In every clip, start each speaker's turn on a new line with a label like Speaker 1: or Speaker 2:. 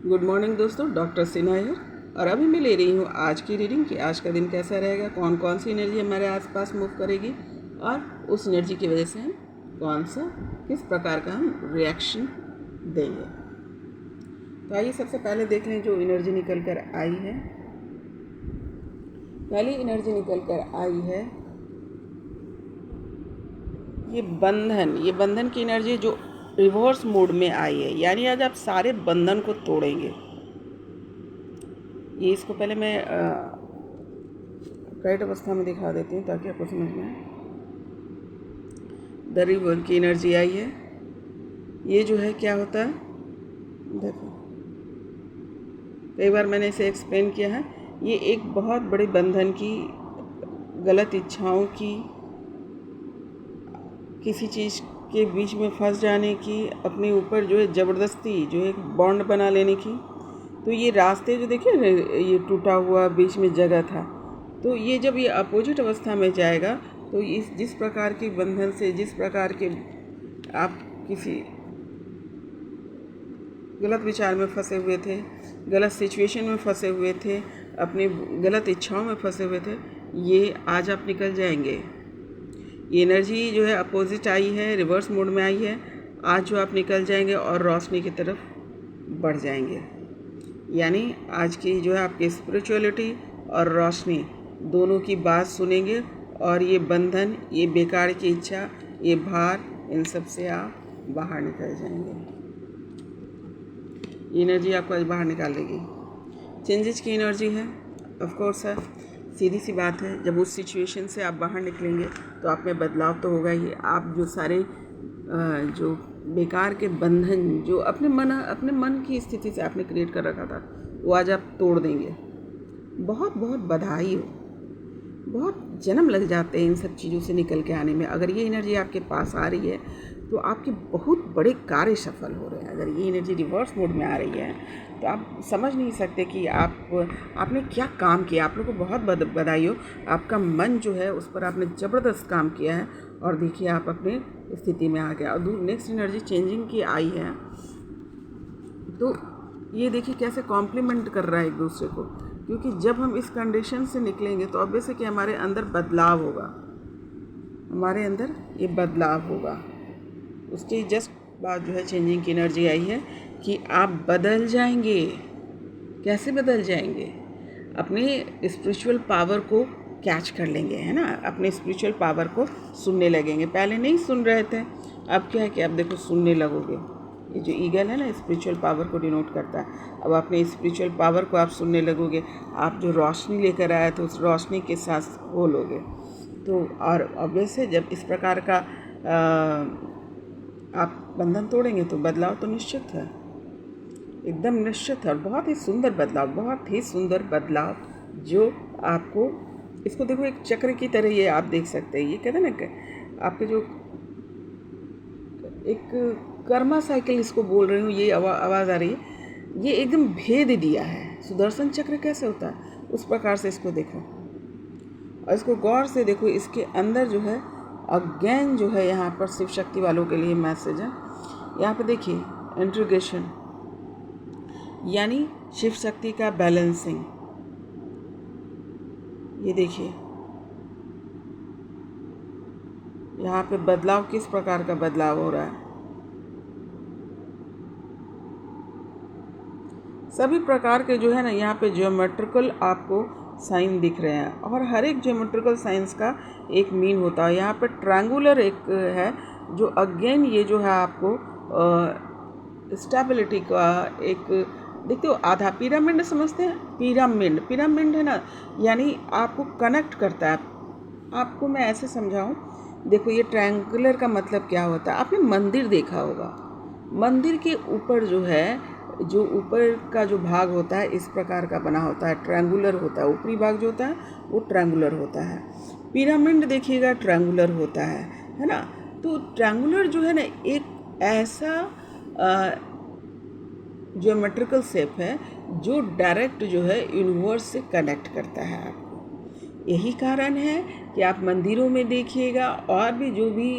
Speaker 1: Good morning दोस्तों, doctor Sinha है। और अभी मैं ले रही हूँ आज की रीडिंग कि आज का दिन कैसा रहेगा, कौन कौन सी एनर्जी हमारे आसपास मूव करेगी और उस एनर्जी की वजह से हम किस प्रकार का हम रिएक्शन देंगे। तो आइए सबसे पहले देख लें जो एनर्जी निकल कर आई है। पहली एनर्जी निकल कर आई है ये बंधन की एनर्जी जो रिवर्स मोड में आई है, यानी आज आप सारे बंधन को तोड़ेंगे। ये इसको पहले मैं राइट अवस्था में दिखा देती हूँ ताकि आपको समझ में आए। द रिवर की एनर्जी आई है। ये जो है क्या होता है, देखो कई बार मैंने इसे एक्सप्लेन किया है। ये एक बहुत बड़े बंधन की, गलत इच्छाओं की, किसी चीज़ के बीच में फंस जाने की, अपने ऊपर जो है ज़बरदस्ती जो एक बॉन्ड बना लेने की। तो ये रास्ते जो देखिए ना, ये टूटा हुआ बीच में जगह था, तो ये जब ये अपोजिट अवस्था में जाएगा तो इस जिस प्रकार के बंधन से, जिस प्रकार के आप किसी गलत विचार में फंसे हुए थे, गलत सिचुएशन में फंसे हुए थे, अपनी गलत इच्छाओं में फंसे हुए थे, ये आज आप निकल जाएंगे। ये एनर्जी जो है अपोजिट आई है, रिवर्स मोड में आई है। आज जो आप निकल जाएंगे और रोशनी की तरफ बढ़ जाएंगे। यानी आज की जो है आपकी स्पिरिचुअलिटी और रोशनी दोनों की बात सुनेंगे और ये बंधन, ये बेकार की इच्छा, ये भार, इन सब से आप बाहर निकल जाएंगे। ये एनर्जी आपको आज बाहर निकालेगी। चेंजेस की एनर्जी है, ऑफ कोर्स है, सीधी सी बात है। जब उस सिचुएशन से आप बाहर निकलेंगे तो आप में बदलाव तो होगा ही। आप जो सारे जो बेकार के बंधन जो अपने मन की स्थिति से आपने क्रिएट कर रखा था, वो आज आप तोड़ देंगे। बहुत बहुत बधाई हो। बहुत जन्म लग जाते हैं इन सब चीज़ों से निकल के आने में। अगर ये एनर्जी आपके पास आ रही है तो आपके बहुत बड़े कार्य सफल हो रहे हैं। अगर ये एनर्जी रिवर्स मोड में आ रही है तो आप समझ नहीं सकते कि आपने क्या काम किया। आप लोग को बहुत बधाई हो। आपका मन जो है उस पर आपने ज़बरदस्त काम किया है और देखिए आप अपने स्थिति में आ गया। और नेक्स्ट एनर्जी चेंजिंग की आई है, तो ये देखिए कैसे कॉम्प्लीमेंट कर रहा है एक दूसरे को। क्योंकि जब हम इस कंडीशन से निकलेंगे तो ऑब्वियस है कि हमारे अंदर बदलाव होगा, हमारे अंदर ये बदलाव होगा। उसके जस्ट बाद जो है चेंजिंग की एनर्जी आई है कि आप बदल जाएंगे। कैसे बदल जाएंगे? अपने स्पिरिचुअल पावर को कैच कर लेंगे, है ना। अपने स्पिरिचुअल पावर को सुनने लगेंगे। पहले नहीं सुन रहे थे, अब क्या है कि आप देखो सुनने लगोगे। ये जो ईगल है ना, स्पिरिचुअल पावर को डिनोट करता है। अब अपने स्पिरिचुअल पावर को आप सुनने लगोगे। आप जो रोशनी लेकर आए तो उस रोशनी के साथ बोलोगे। तो और ऑब्वियस है जब इस प्रकार का आप बंधन तोड़ेंगे तो बदलाव तो निश्चित है, एकदम निश्चित है। और बहुत ही सुंदर बदलाव, बहुत ही सुंदर बदलाव जो आपको, इसको देखो एक चक्र की तरह ये आप देख सकते हैं। ये कहते हैं ना आपके जो एक कर्मा साइकिल इसको बोल रही हूँ, ये आवाज़ आ रही है, ये एकदम भेद दिया है। सुदर्शन चक्र कैसे होता है उस प्रकार से इसको देखो और इसको गौर से देखो। इसके अंदर जो है अगेन जो है यहाँ पर शिव शक्ति वालों के लिए मैसेज है। यहाँ पे देखिए इंट्रीगेशन, यानी शिव शक्ति का बैलेंसिंग। ये देखिए यहाँ पे बदलाव, किस प्रकार का बदलाव हो रहा है। सभी प्रकार के जो है ना यहाँ पे ज्योमेट्रिकल आपको साइन दिख रहे हैं और हर एक ज्योमेट्रिकल साइंस का एक मीन होता है। यहाँ पे ट्रायंगुलर एक है जो अगेन ये जो है आपको स्टेबिलिटी का एक, देखते हो आधा पिरामिड समझते हैं, पिरामिड है ना, यानी आपको कनेक्ट करता है। आपको मैं ऐसे समझाऊं, देखो ये ट्रायंगुलर का मतलब क्या होता है। आपने मंदिर देखा होगा, मंदिर के ऊपर जो है, जो ऊपर का जो भाग होता है इस प्रकार का बना होता है, ट्रायंगुलर होता है। ऊपरी भाग जो होता है वो ट्रायंगुलर होता है। पिरामिड देखिएगा ट्रायंगुलर होता है ना। तो ट्रायंगुलर जो है ना एक ऐसा ज्योमेट्रिकल शेप है जो डायरेक्ट जो है यूनिवर्स से कनेक्ट करता है आपको। यही कारण है कि आप मंदिरों में देखिएगा और भी जो भी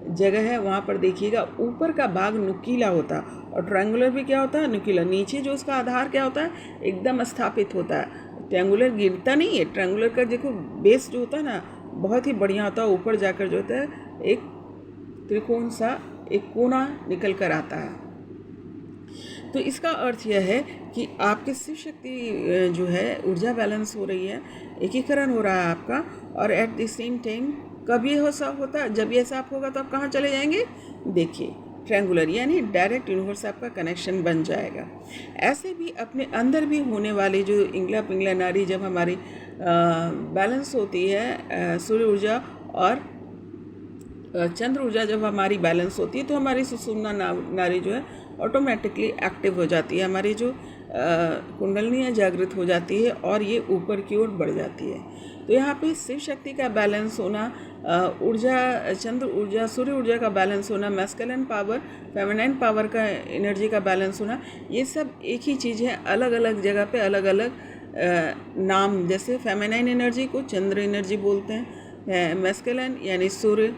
Speaker 1: जगह है वहाँ पर देखिएगा ऊपर का भाग नुकीला होता है और ट्रायंगुलर भी क्या होता है, नुकीला। नीचे जो उसका आधार क्या होता है, एकदम स्थापित होता है। ट्रायंगुलर गिरता नहीं है, ट्रायंगुलर का देखो बेस जो होता है ना बहुत ही बढ़िया होता है, ऊपर जाकर जो होता है एक त्रिकोण सा एक कोना निकल कर आता है। तो इसका अर्थ यह है कि आपकी शिव शक्ति जो है ऊर्जा बैलेंस हो रही है, एकीकरण हो रहा है आपका। और एट द सेम टाइम कब ये साफ होता है, जब ये साफ होगा तो आप कहाँ चले जाएंगे, देखिए ट्रायंगुलर यानी डायरेक्ट यूनिवर्स से आपका कनेक्शन बन जाएगा। ऐसे भी अपने अंदर भी होने वाली जो इंगला पिंगला नारी जब हमारी बैलेंस होती है, सूर्य ऊर्जा और चंद्र ऊर्जा जब हमारी बैलेंस होती है तो हमारी सुषुम्ना नारी जो है ऑटोमेटिकली एक्टिव हो जाती है, हमारी जो कुंडलियाँ जागृत हो जाती है और ये ऊपर की ओर बढ़ जाती है। तो यहाँ पे शिव शक्ति का बैलेंस होना, ऊर्जा चंद्र ऊर्जा सूर्य ऊर्जा का बैलेंस होना, मैस्कुलिन पावर फेमिनाइन पावर का एनर्जी का बैलेंस होना, ये सब एक ही चीज़ है, अलग अलग जगह पे अलग अलग नाम। जैसे फेमिनाइन एनर्जी को चंद्र एनर्जी बोलते हैं, मैस्कुलिन यानी सूर्य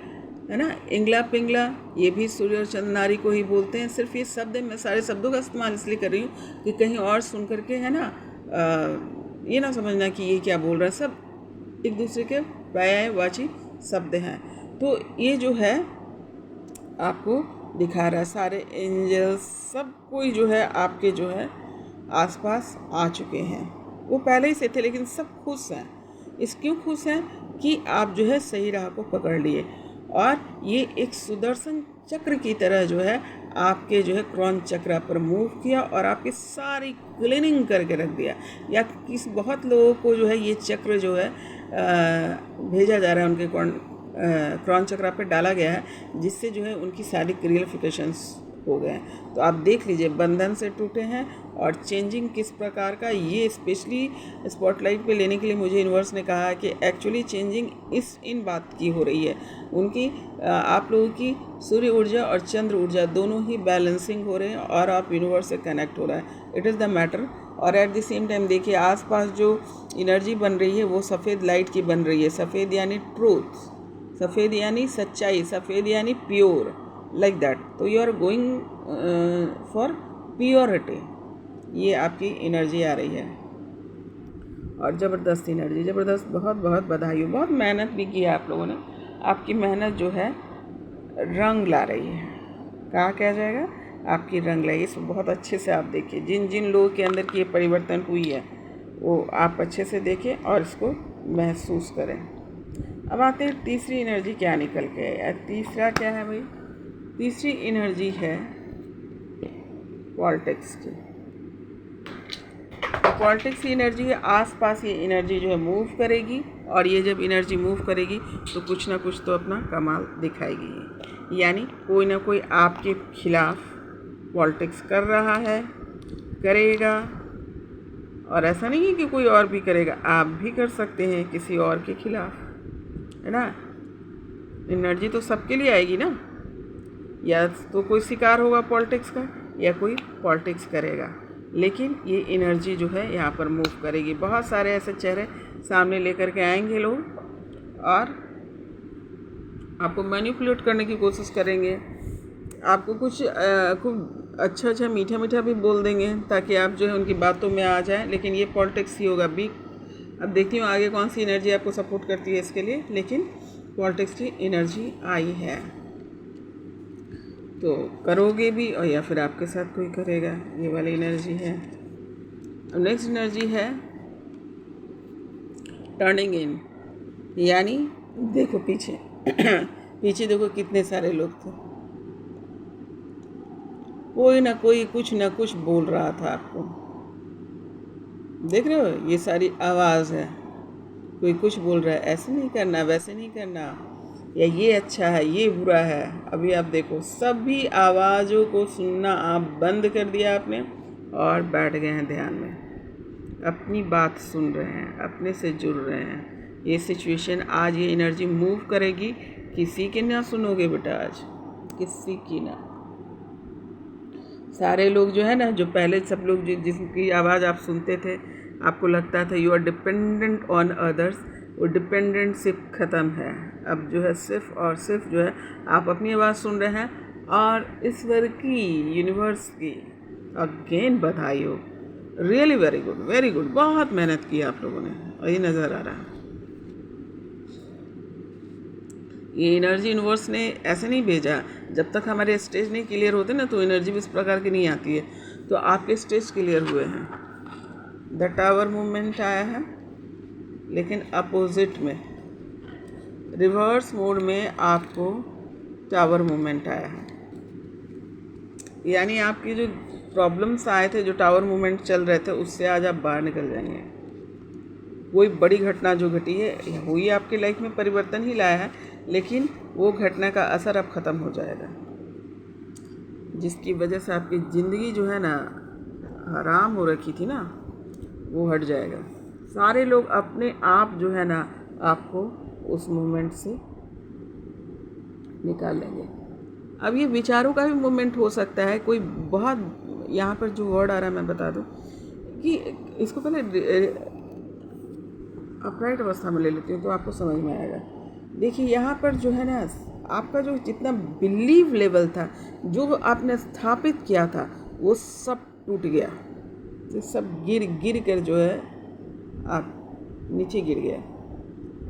Speaker 1: है ना, इंगला पिंगला ये भी सूर्य और चंद्र नारी को ही बोलते हैं। सिर्फ ये शब्द मैं सारे शब्दों का इस्तेमाल इसलिए कर रही हूँ कि कहीं और सुन करके है ना ये ना समझना कि ये क्या बोल रहा है, सब एक दूसरे के पर्यायवाची शब्द हैं। तो ये जो है आपको दिखा रहा है, सारे एंजल्स सब कोई जो है आपके जो है आसपास आ चुके हैं। वो पहले ही से थे लेकिन सब खुश हैं। इस क्यों खुश हैं कि आप जो है सही राह को पकड़ लिए और ये एक सुदर्शन चक्र की तरह जो है आपके जो है क्रॉन चक्र पर मूव किया और आपकी सारी क्लीनिंग करके रख दिया। या किस बहुत लोगों को जो है ये चक्र जो है भेजा जा रहा है, उनके क्रॉन चक्र पे डाला गया है, जिससे जो है उनकी सारी क्लियरिफिकेशंस हो गए हैं। तो आप देख लीजिए बंधन से टूटे हैं और चेंजिंग किस प्रकार का, ये स्पेशली स्पॉटलाइट पे लेने के लिए मुझे यूनिवर्स ने कहा है कि एक्चुअली चेंजिंग इन बात की हो रही है, उनकी आप लोगों की सूर्य ऊर्जा और चंद्र ऊर्जा दोनों ही बैलेंसिंग हो रहे हैं और आप यूनिवर्स से कनेक्ट हो रहा है। It is the matter. और एट द सेम टाइम देखिए आसपास जो एनर्जी बन रही है वो सफ़ेद लाइट की बन रही है। सफ़ेद यानी ट्रूथ, सफ़ेद यानी सच्चाई, सफ़ेद यानी प्योर, लाइक दैट। तो you are going for purity, ये आपकी एनर्जी आ रही है और ज़बरदस्त एनर्जी, ज़बरदस्त। बहुत बहुत बधाई हो, बहुत मेहनत भी की है आप लोगों ने। आपकी मेहनत जो है रंग ला रही है, कहा क्या जाएगा, आपकी रंग लाई। इसको बहुत अच्छे से आप देखिए, जिन जिन लोगों के अंदर की ये परिवर्तन हुई है वो आप अच्छे से देखें और इसको महसूस करें। अब आते हैं तीसरी एनर्जी क्या निकल के है। तीसरा क्या है भाई, तीसरी एनर्जी है पॉलिटिक्स की। पॉलिटिक्स की एनर्जी है, आसपास ये एनर्जी जो है मूव करेगी और ये जब एनर्जी मूव करेगी तो कुछ ना कुछ तो अपना कमाल दिखाएगी। यानी कोई ना कोई आपके खिलाफ पॉलिटिक्स कर रहा है, करेगा। और ऐसा नहीं है कि कोई और भी करेगा, आप भी कर सकते हैं किसी और के खिलाफ, है ना। एनर्जी तो सबके लिए आएगी ना, या तो कोई शिकार होगा पॉलिटिक्स का या कोई पॉलिटिक्स करेगा, लेकिन ये एनर्जी जो है यहाँ पर मूव करेगी। बहुत सारे ऐसे चेहरे सामने लेकर के आएंगे लोग और आपको मैनिपुलेट करने की कोशिश करेंगे, आपको कुछ खूब अच्छा अच्छा मीठा मीठा भी बोल देंगे ताकि आप जो है उनकी बातों में आ जाएं, लेकिन ये पॉलिटिक्स ही होगा भी। अब देखती हूँ आगे कौन सी एनर्जी आपको सपोर्ट करती है इसके लिए, लेकिन पॉलिटिक्स की एनर्जी आई है तो करोगे भी, और या फिर आपके साथ कोई करेगा, ये वाली एनर्जी है। अब नेक्स्ट एनर्जी है टर्निंग इन, यानी देखो पीछे पीछे देखो कितने सारे लोग थे, कोई ना कोई कुछ ना कुछ बोल रहा था आपको, देख रहे हो, ये सारी आवाज़ है, कोई कुछ बोल रहा है, ऐसे नहीं करना, वैसे नहीं करना, या ये अच्छा है, ये बुरा है। अभी आप देखो सभी आवाज़ों को सुनना आप बंद कर दिया आपने और बैठ गए हैं ध्यान में, अपनी बात सुन रहे हैं, अपने से जुड़ रहे हैं। ये सिचुएशन आज ये एनर्जी मूव करेगी, किसी की ना सुनोगे बेटा, आज किसी की ना। सारे लोग जो है ना, जो पहले सब लोग जिसकी आवाज़ आप सुनते थे, आपको लगता था you are dependent on others, वो डिपेंडेंटशिप ख़त्म है। अब जो है सिर्फ और सिर्फ जो है आप अपनी आवाज़ सुन रहे हैं और ईश्वर की, यूनिवर्स की अगेन बधाई हो। रियली वेरी गुड, बहुत मेहनत की आप लोगों ने और ये नज़र आ रहा है। ये एनर्जी यूनिवर्स ने ऐसे नहीं भेजा, जब तक हमारे स्टेज नहीं क्लियर होते ना तो एनर्जी भी इस प्रकार की नहीं आती है। तो आपके स्टेज क्लियर हुए हैं। द टावर मूवमेंट आया है, लेकिन अपोजिट में, रिवर्स मोड में आपको टावर मूवमेंट आया है। यानी आपकी जो प्रॉब्लम्स आए थे, जो टावर मूवमेंट चल रहे थे, उससे आज आप बाहर निकल जाएंगे। कोई बड़ी घटना जो घटी है हुई आपकी लाइफ में परिवर्तन ही लाया है, लेकिन वो घटना का असर अब ख़त्म हो जाएगा, जिसकी वजह से आपकी ज़िंदगी जो है ना हराम हो रखी थी ना, वो हट जाएगा। सारे लोग अपने आप जो है ना आपको उस मोमेंट से निकाल लेंगे। अब ये विचारों का भी मोमेंट हो सकता है। कोई बहुत, यहाँ पर जो वर्ड आ रहा है मैं बता दूँ कि इसको पहले अपराइट अवस्था में ले लेती हूँ तो आपको समझ में आएगा। देखिए यहाँ पर जो है ना आपका जो जितना बिलीव लेवल था, जो आपने स्थापित किया था, वो सब टूट गया। ये सब गिर कर जो है आप नीचे गिर गया।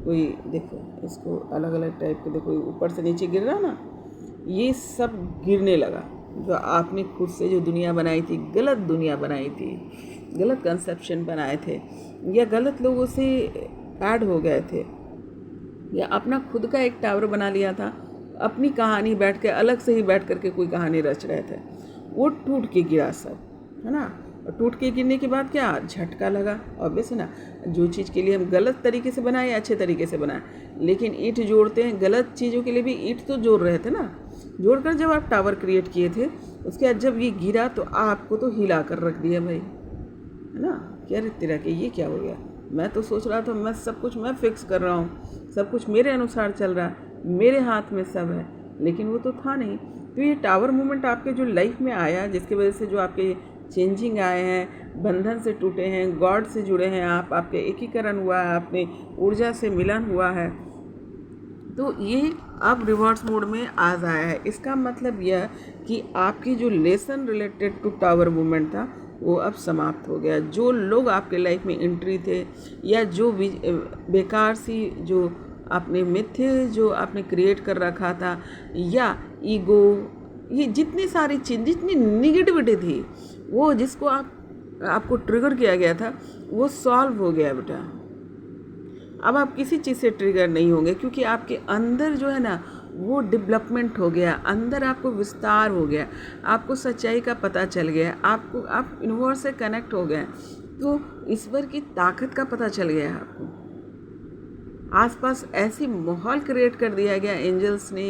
Speaker 1: कोई देखो इसको अलग अलग टाइप के, देखो ऊपर से नीचे गिर रहा ना, ये सब गिरने लगा। जो आपने खुद से जो दुनिया बनाई थी, गलत दुनिया बनाई थी, गलत कंसेप्शन बनाए थे, या गलत लोगों से ऐड हो गए थे, या अपना खुद का एक टावर बना लिया था, अपनी कहानी बैठ के अलग से ही बैठ करके कोई कहानी रच रहे थे, वो टूट के गिरा सब, है ना। और टूट के गिरने के बाद क्या झटका लगा, ऑब्वियस है ना। जो चीज़ के लिए हम गलत तरीके से बनाए या अच्छे तरीके से बनाए, लेकिन ईंट जोड़ते हैं, गलत चीज़ों के लिए भी ईंट तो जोड़ रहे थे ना। जोड़कर जब आप टावर क्रिएट किए थे, उसके बाद जब ये गिरा तो आपको तो हिला कर रख दिया भाई, है ना। क्या रे तेरा के ये क्या हो गया, मैं तो सोच रहा था मैं सब कुछ मैं फिक्स कर रहा हूँ, सब कुछ मेरे अनुसार चल रहा है, मेरे हाथ में सब है, लेकिन वो तो था नहीं। तो ये टावर मूवमेंट आपके जो लाइफ में आया, जिसकी वजह से जो आपके चेंजिंग आए हैं, बंधन से टूटे हैं, गॉड से जुड़े हैं आप, आपके एकीकरण हुआ है, अपने ऊर्जा से मिलन हुआ है, तो ये अब रिवर्स मोड में आज आया है। इसका मतलब यह कि आपकी जो lesson related to tower movement था वो अब समाप्त हो गया। जो लोग आपके लाइफ में एंट्री थे, या जो बेकार सी जो आपने मिथ्य जो आपने क्रिएट कर रखा था, या ईगो, ये जितनी सारी चीज़, जितनी निगेटिविटी थी, वो जिसको आपको ट्रिगर किया गया था, वो सॉल्व हो गया बेटा। अब आप किसी चीज़ से ट्रिगर नहीं होंगे, क्योंकि आपके अंदर जो है ना वो डेवलपमेंट हो गया, अंदर आपको विस्तार हो गया, आपको सच्चाई का पता चल गया, आप यूनिवर्स से कनेक्ट हो गए, तो ईश्वर की ताकत का पता चल गया है आपको। आसपास ऐसी माहौल क्रिएट कर दिया गया, एंजल्स ने,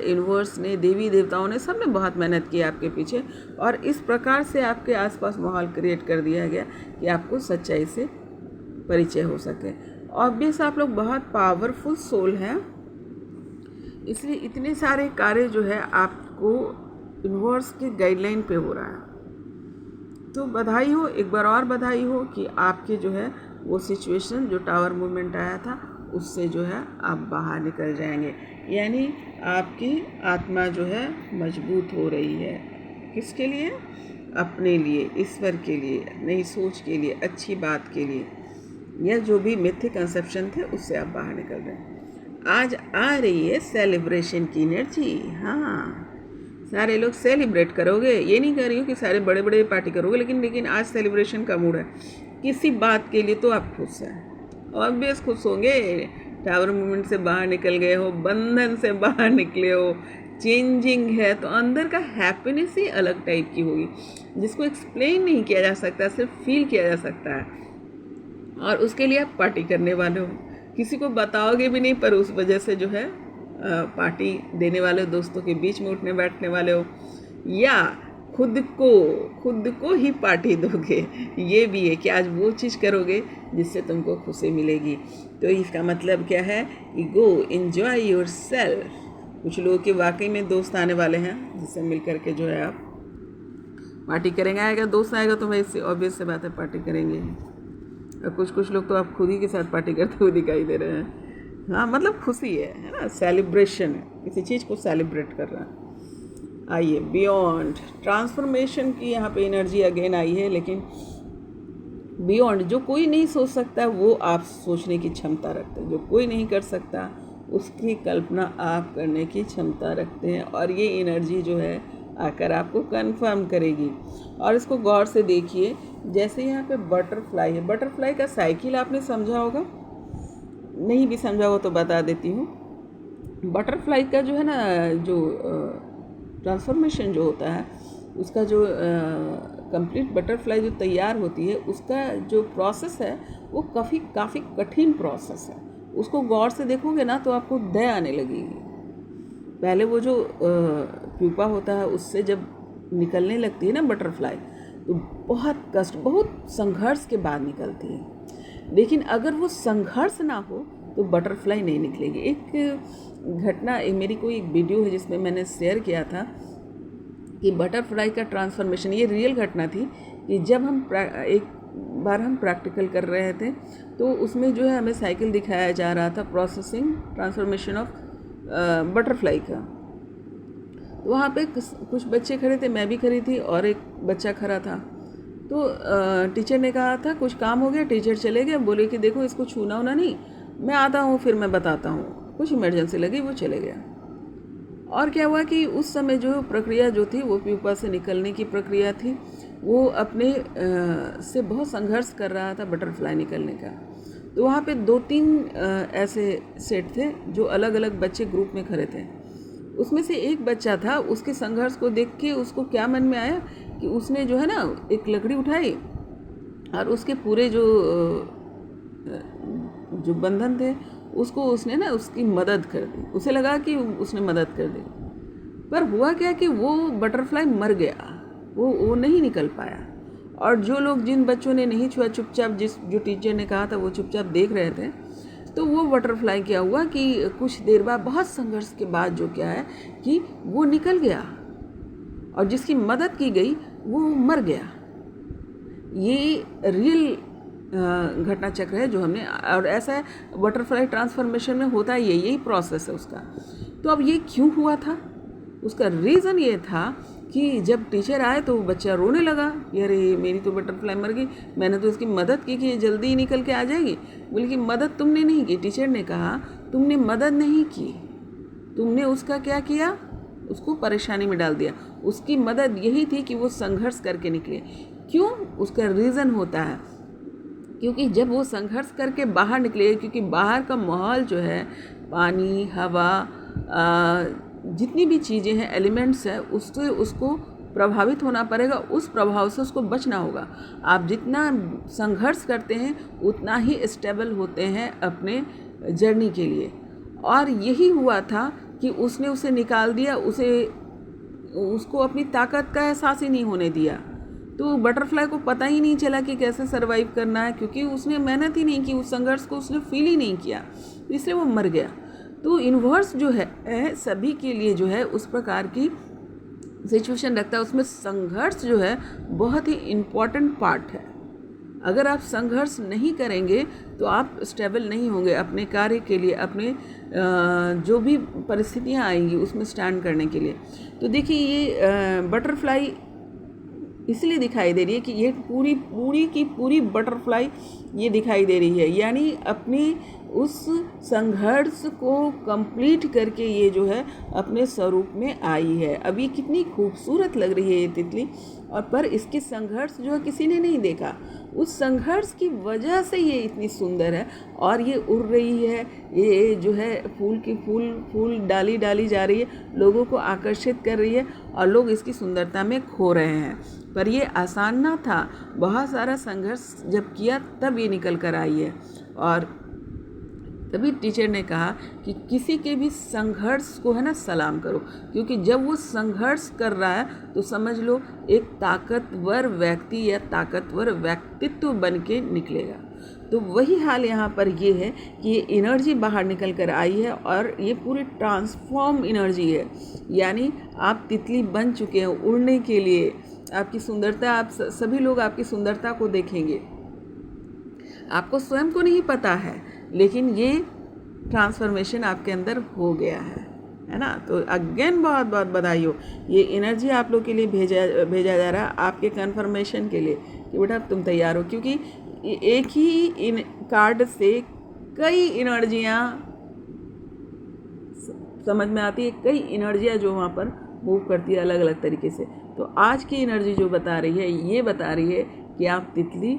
Speaker 1: यूनिवर्स ने, देवी देवताओं ने, सब ने बहुत मेहनत की आपके पीछे, और इस प्रकार से आपके आसपास माहौल क्रिएट कर दिया गया कि आपको सच्चाई से परिचय हो सके। ऑब्वियस आप लोग बहुत पावरफुल सोल हैं, इसलिए इतने सारे कार्य जो है आपको यूनिवर्स के गाइडलाइन पे हो रहा है। तो बधाई हो, एक बार और बधाई हो कि आपके जो है वो सिचुएशन, जो टावर मूवमेंट आया था, उससे जो है आप बाहर निकल जाएंगे। यानी आपकी आत्मा जो है मजबूत हो रही है। किसके लिए? अपने लिए, ईश्वर के लिए, नई सोच के लिए, अच्छी बात के लिए, या जो भी मिथ्य कंसेप्शन थे उससे आप बाहर निकल रहे हैं। आज आ रही है सेलिब्रेशन की एनर्जी। हाँ, सारे लोग सेलिब्रेट करोगे, ये नहीं कह रही हूँ कि सारे बड़े बड़े पार्टी करोगे, लेकिन आज सेलिब्रेशन का मूड है। किसी बात के लिए तो आप खुश हैं, ऑब्वियस खुश होंगे। टावर मूवमेंट से बाहर निकल गए हो, बंधन से बाहर निकले हो, चेंजिंग है, तो अंदर का हैप्पीनेस ही अलग टाइप की होगी, जिसको एक्सप्लेन नहीं किया जा सकता, सिर्फ फील किया जा सकता है। और उसके लिए आप पार्टी करने वाले हो, किसी को बताओगे भी नहीं, पर उस वजह से जो है पार्टी देने वाले दोस्तों के बीच में उठने बैठने वाले हो, या खुद को ही पार्टी दोगे। ये भी है कि आज वो चीज़ करोगे जिससे तुमको खुशी मिलेगी। तो इसका मतलब क्या है कि गो एंजॉय योर सेल्फ। कुछ लोगों के वाकई में दोस्त आने वाले हैं, जिससे मिल करके जो है आप पार्टी करेंगे। आएगा दोस्त आएगा तो भाई ऑब्वियस से बात है पार्टी करेंगे। और कुछ कुछ लोग तो आप खुद ही के साथ पार्टी करते हुए दिखाई दे रहे हैं। हाँ, मतलब खुशी है ना, सेलिब्रेशन है, किसी चीज़ को सेलिब्रेट कर रहा है। आइए बियॉन्ड ट्रांसफॉर्मेशन की यहाँ पे एनर्जी अगेन आई है, लेकिन बियॉन्ड जो कोई नहीं सोच सकता वो आप सोचने की क्षमता रखते हैं, जो कोई नहीं कर सकता उसकी कल्पना आप करने की क्षमता रखते हैं। और ये एनर्जी जो है आकर आपको कंफर्म करेगी। और इसको गौर से देखिए, जैसे यहाँ पे बटरफ्लाई है, बटरफ्लाई का साइकिल आपने समझा होगा, नहीं भी समझा हो तो बता देती हूँ। बटरफ्लाई का जो है ना, जो ट्रांसफॉर्मेशन जो होता है, उसका जो कंप्लीट बटरफ्लाई जो तैयार होती है, उसका जो प्रोसेस है वो काफ़ी कठिन प्रोसेस है। उसको गौर से देखोगे ना तो आपको दया आने लगेगी। पहले वो जो प्यूपा होता है उससे जब निकलने लगती है ना बटरफ्लाई, तो बहुत कष्ट, बहुत संघर्ष के बाद निकलती है। लेकिन अगर वो संघर्ष ना हो तो बटरफ्लाई नहीं निकलेगी। एक घटना, मेरी कोई एक वीडियो है जिसमें मैंने शेयर किया था कि बटरफ्लाई का ट्रांसफॉर्मेशन, ये रियल घटना थी कि जब एक बार हम प्रैक्टिकल कर रहे थे तो उसमें जो है हमें साइकिल दिखाया जा रहा था, प्रोसेसिंग ट्रांसफॉर्मेशन ऑफ बटरफ्लाई का। तो वहाँ पे कुछ बच्चे खड़े थे, मैं भी खड़ी थी और एक बच्चा खड़ा था। तो टीचर ने कहा था कुछ काम हो गया, टीचर चले गए, बोले कि देखो इसको छूना होना नहीं, मैं आता हूँ फिर मैं बताता हूँ। कुछ इमरजेंसी लगी, वो चले गया। और क्या हुआ कि उस समय जो प्रक्रिया जो थी वो प्यूपा से निकलने की प्रक्रिया थी, वो अपने से बहुत संघर्ष कर रहा था बटरफ्लाई निकलने का। तो वहाँ पे 2-3 ऐसे सेट थे जो अलग अलग बच्चे ग्रुप में खड़े थे। उसमें से एक बच्चा था, उसके संघर्ष को देख के उसको क्या मन में आया कि उसने जो है ना एक लकड़ी उठाई और उसके पूरे जो बंधन थे उसको उसने ना उसकी मदद कर दी। उसे लगा कि उसने मदद कर दी, पर हुआ क्या कि वो बटरफ्लाई मर गया, वो नहीं निकल पाया। और जो लोग, जिन बच्चों ने नहीं छुआ, चुपचाप जो टीचर ने कहा था वो चुपचाप देख रहे थे, तो वो बटरफ्लाई क्या हुआ कि कुछ देर बाद, बहुत संघर्ष के बाद जो क्या है कि वो निकल गया और जिसकी मदद की गई वो मर गया। ये रियल घटना चक्र है जो हमने, और ऐसा है बटरफ्लाई ट्रांसफॉर्मेशन में होता है, यही प्रोसेस है उसका। तो अब ये क्यों हुआ था, उसका रीज़न ये था कि जब टीचर आए तो बच्चा रोने लगा, अरे मेरी तो बटरफ्लाई मर गई, मैंने तो इसकी मदद की कि ये जल्दी ही निकल के आ जाएगी। बोले कि मदद तुमने नहीं की। टीचर ने कहा तुमने मदद नहीं की, तुमने उसका क्या किया, उसको परेशानी में डाल दिया। उसकी मदद यही थी कि वो संघर्ष करके निकले। क्यों, उसका रीज़न होता है क्योंकि जब वो संघर्ष करके बाहर निकले, क्योंकि बाहर का माहौल जो है, पानी, हवा, जितनी भी चीज़ें हैं, एलिमेंट्स है, उससे उसको प्रभावित होना पड़ेगा, उस प्रभाव से उसको बचना होगा। आप जितना संघर्ष करते हैं उतना ही स्टेबल होते हैं अपने जर्नी के लिए। और यही हुआ था कि उसने उसे निकाल दिया, उसको अपनी ताकत का एहसास ही नहीं होने दिया। तो बटरफ्लाई को पता ही नहीं चला कि कैसे सरवाइव करना है, क्योंकि उसने मेहनत ही नहीं की, उस संघर्ष को उसने फील ही नहीं किया, इसलिए वो मर गया। तो यूनिवर्स जो है सभी के लिए जो है उस प्रकार की सिचुएशन रखता है, उसमें संघर्ष जो है बहुत ही इम्पॉर्टेंट पार्ट है। अगर आप संघर्ष नहीं करेंगे तो आप स्टेबल नहीं होंगे अपने कार्य के लिए, अपने जो भी परिस्थितियाँ आएंगी उसमें स्टैंड करने के लिए। तो देखिए ये बटरफ्लाई इसलिए दिखाई दे रही है कि ये पूरी की पूरी बटरफ्लाई ये दिखाई दे रही है, यानी अपनी उस संघर्ष को कंप्लीट करके ये जो है अपने स्वरूप में आई है। अब ये कितनी खूबसूरत लग रही है ये तितली, और पर इसके संघर्ष जो है किसी ने नहीं देखा, उस संघर्ष की वजह से ये इतनी सुंदर है। और ये उड़ रही है, ये जो है फूल डाली जा रही है, लोगों को आकर्षित कर रही है और लोग इसकी सुंदरता में खो रहे हैं। पर ये आसान ना था, बहुत सारा संघर्ष जब किया तब ये निकल कर आई है। और तभी टीचर ने कहा कि किसी के भी संघर्ष को है ना सलाम करो, क्योंकि जब वो संघर्ष कर रहा है तो समझ लो एक ताकतवर व्यक्ति या ताकतवर व्यक्तित्व बन के निकलेगा। तो वही हाल यहाँ पर ये है कि ये एनर्जी बाहर निकल कर आई है और ये पूरी ट्रांसफॉर्म एनर्जी है, यानी आप तितली बन चुके हैं उड़ने के लिए। आपकी सुंदरता, आप सभी लोग आपकी सुंदरता को देखेंगे। आपको स्वयं को नहीं पता है, लेकिन ये ट्रांसफॉर्मेशन आपके अंदर हो गया है ना। तो अगेन बहुत बहुत बधाई हो। ये एनर्जी आप लोग के लिए भेजा जा रहा है आपके कन्फर्मेशन के लिए कि बेटा तुम तैयार हो, क्योंकि एक ही इन कार्ड से कई एनर्जियाँ समझ में आती है, कई एनर्जियाँ जो वहाँ पर मूव करती है अलग अलग तरीके से। तो आज की एनर्जी जो बता रही है, ये बता रही है कि आप तितली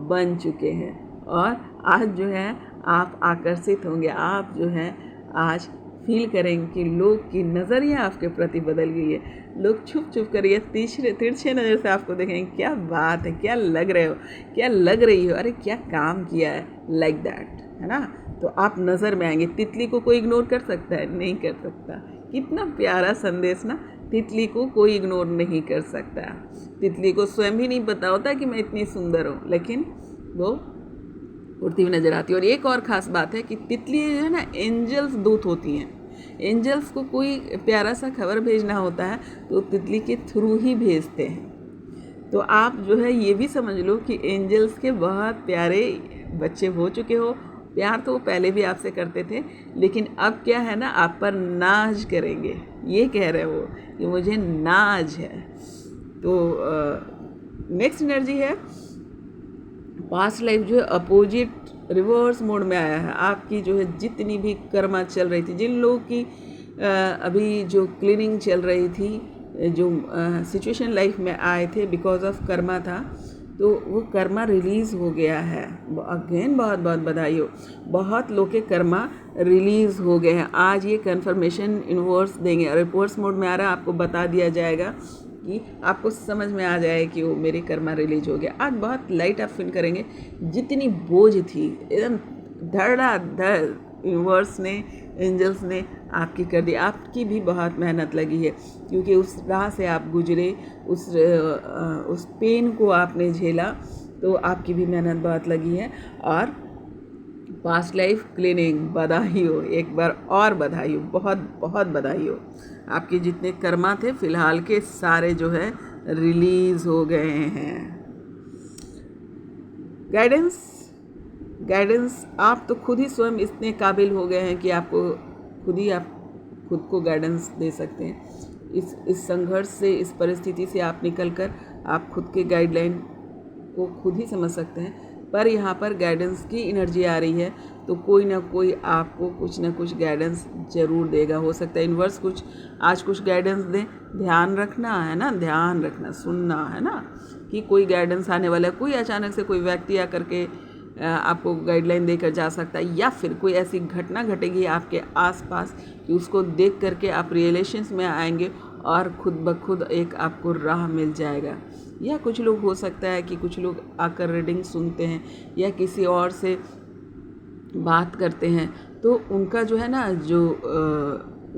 Speaker 1: बन चुके हैं और आज जो है आप आकर्षित होंगे। आप जो है आज फील करेंगे कि लोग की नज़रिया आपके प्रति बदल गई है। लोग छुप छुप कर ये तिरछे नज़र से आपको देखेंगे, क्या बात है, क्या लग रहे हो, क्या लग रही हो, अरे क्या काम किया है, लाइक दैट, है ना। तो आप नज़र में आएंगे। तितली को कोई इग्नोर कर सकता है? नहीं कर सकता। कितना प्यारा संदेश ना, तितली को कोई इग्नोर नहीं कर सकता। तितली को स्वयं भी नहीं पता होता कि मैं इतनी सुंदर हूँ, लेकिन वो उड़ती हुई नज़र आती है। और एक और ख़ास बात है कि तितली जो है ना, एंजल्स दूत होती हैं। एंजल्स को कोई प्यारा सा खबर भेजना होता है तो तितली के थ्रू ही भेजते हैं। तो आप जो है ये भी समझ लो कि एंजल्स के बहुत प्यारे बच्चे हो चुके हो। प्यार तो वो पहले भी आपसे करते थे, लेकिन अब क्या है ना, आप पर नाज करेंगे। ये कह रहे हो कि मुझे नाज है। तो नेक्स्ट एनर्जी है पास्ट लाइफ जो है अपोजिट रिवर्स मोड में आया है। आपकी जो है जितनी भी कर्मा चल रही थी, जिन लोगों की अभी जो क्लीनिंग चल रही थी, जो सिचुएशन लाइफ में आए थे बिकॉज ऑफ कर्मा था, तो वो कर्मा रिलीज़ हो गया है। अगेन बहुत बहुत बधाई हो। बहुत लोग के कर्मा रिलीज़ हो गए हैं। आज ये कन्फर्मेशन यूनिवर्स देंगे और रिपोर्ट्स मोड में आ रहा है, आपको बता दिया जाएगा कि आपको समझ में आ जाए कि वो मेरे कर्मा रिलीज हो गया। आज बहुत लाइट आप फील करेंगे। जितनी बोझ थी एकदम धड़ाधड़ यूनिवर्स ने, एंजल्स ने आपकी कर दी। आपकी भी बहुत मेहनत लगी है, क्योंकि उस राह से आप गुजरे, उस पेन को आपने झेला, तो आपकी भी मेहनत बहुत लगी है। और पास्ट लाइफ क्लीनिंग, बधाई हो, एक बार और बधाई हो, बहुत बहुत बधाई हो। आपके जितने कर्मा थे फिलहाल के सारे जो है रिलीज़ हो गए हैं। गाइडेंस आप तो खुद ही स्वयं इतने काबिल हो गए हैं कि आपको आप खुद को गाइडेंस दे सकते हैं। इस संघर्ष से, इस परिस्थिति से आप निकलकर आप खुद के गाइडलाइन को खुद ही समझ सकते हैं। पर यहाँ पर गाइडेंस की एनर्जी आ रही है, तो कोई ना कोई आपको कुछ ना कुछ गाइडेंस ज़रूर देगा। हो सकता है यूनिवर्स आज कुछ गाइडेंस दें। ध्यान रखना है ना, ध्यान रखना, सुनना है ना कि कोई गाइडेंस आने वाला है। कोई अचानक से कोई व्यक्ति आकर के आपको गाइडलाइन देकर जा सकता है, या फिर कोई ऐसी घटना घटेगी आपके आसपास कि उसको देख करके आप रियलाइजेशंस में आएंगे और खुद ब खुद एक आपको राह मिल जाएगा। या कुछ लोग, हो सकता है कि कुछ लोग आकर रीडिंग सुनते हैं या किसी और से बात करते हैं, तो उनका जो है ना, जो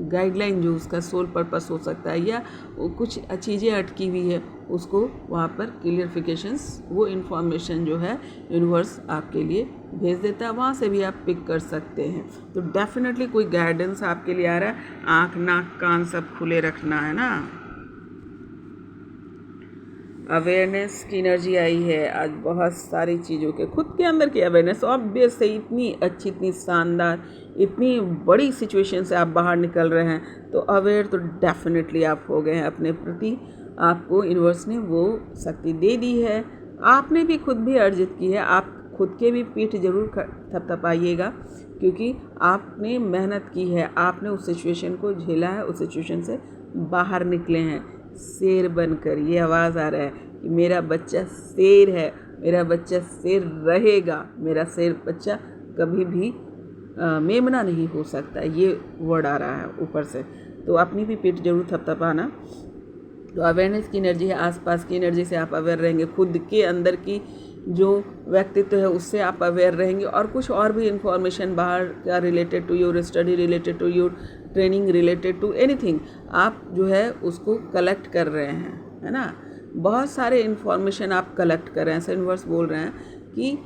Speaker 1: गाइडलाइन, जो उसका सोल पर्पस हो सकता है, या कुछ चीज़ें अटकी हुई है, उसको वहाँ पर क्लियरिफिकेशंस, वो इन्फॉर्मेशन जो है यूनिवर्स आपके लिए भेज देता है। वहाँ से भी आप पिक कर सकते हैं। तो डेफिनेटली कोई गाइडेंस आपके लिए आ रहा है। आँख, नाक, कान सब खुले रखना है ना। अवेयरनेस की एनर्जी आई है आज। बहुत सारी चीज़ों के खुद के अंदर की अवेयरनेस, ऑब्वियस है, इतनी अच्छी, इतनी शानदार, इतनी बड़ी सिचुएशन से आप बाहर निकल रहे हैं, तो अवेयर तो डेफिनेटली आप हो गए हैं अपने प्रति। आपको यूनिवर्स ने वो शक्ति दे दी है, आपने भी खुद भी अर्जित की है। आप खुद के भी पीठ जरूर थपथपाइएगा, क्योंकि आपने मेहनत की है, आपने उस सिचुएशन को झेला है, उस सिचुएशन से बाहर निकले हैं शेर बनकर। ये आवाज़ आ रहा है कि मेरा बच्चा शेर है, मेरा बच्चा शेर रहेगा, मेरा शेर बच्चा कभी भी मेमना नहीं हो सकता। ये वर्ड आ रहा है ऊपर से। तो अपनी भी पीठ जरूर थपथपाना। तो अवेयरनेस की एनर्जी है, आसपास की एनर्जी से आप अवेयर रहेंगे। खुद के अंदर की जो व्यक्तित्व है उससे आप अवेयर रहेंगे, और कुछ और भी इंफॉर्मेशन बाहर का related to your study, related to your training, related to anything, आप जो है उसको कलेक्ट कर रहे हैं, है ना। बहुत सारे इन्फॉर्मेशन आप कलेक्ट कर रहे हैं। ऐसा यूनिवर्स बोल रहे हैं कि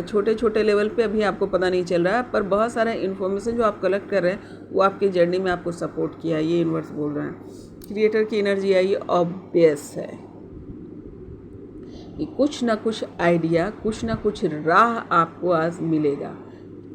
Speaker 1: छोटे छोटे लेवल पे अभी आपको पता नहीं चल रहा है, पर बहुत सारे इन्फॉर्मेशन जो आप कलेक्ट कर रहे हैं वो आपकी जर्नी में आपको सपोर्ट किया है, ये यूनिवर्स बोल रहे हैं। क्रिएटर की एनर्जी आई, ऑब्वियस है। कि कुछ ना कुछ आइडिया, कुछ ना कुछ राह आपको आज मिलेगा।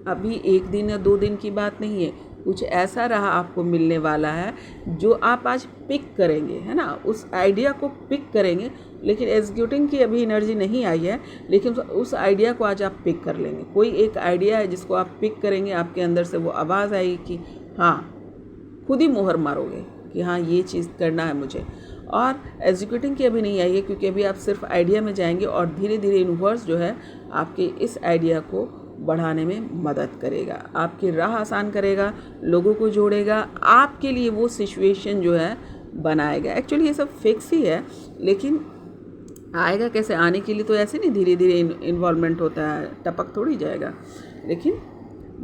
Speaker 1: अभी 1 दिन या 2 दिन की बात नहीं है, कुछ ऐसा राह आपको मिलने वाला है जो आप आज पिक करेंगे, है ना, उस आइडिया को पिक करेंगे। लेकिन एग्जीक्यूटिंग की अभी एनर्जी नहीं आई है, लेकिन उस आइडिया को आज आप पिक कर लेंगे। कोई एक आइडिया है जिसको आप पिक करेंगे, आपके अंदर से वो आवाज़ आएगी कि हाँ, खुद ही मोहर मारोगे कि हाँ ये चीज़ करना है मुझे। और एग्जीक्यूटिंग की अभी नहीं आई है, क्योंकि अभी आप सिर्फ आइडिया में जाएंगे और धीरे धीरे यूनिवर्स जो है आपके इस आइडिया को बढ़ाने में मदद करेगा, आपकी राह आसान करेगा, लोगों को जोड़ेगा, आपके लिए वो सिचुएशन जो है बनाएगा। एक्चुअली ये सब फिक्स ही है, लेकिन आएगा कैसे, आने के लिए तो ऐसे नहीं धीरे धीरे इन्वॉल्वमेंट होता है, टपक थोड़ी जाएगा। लेकिन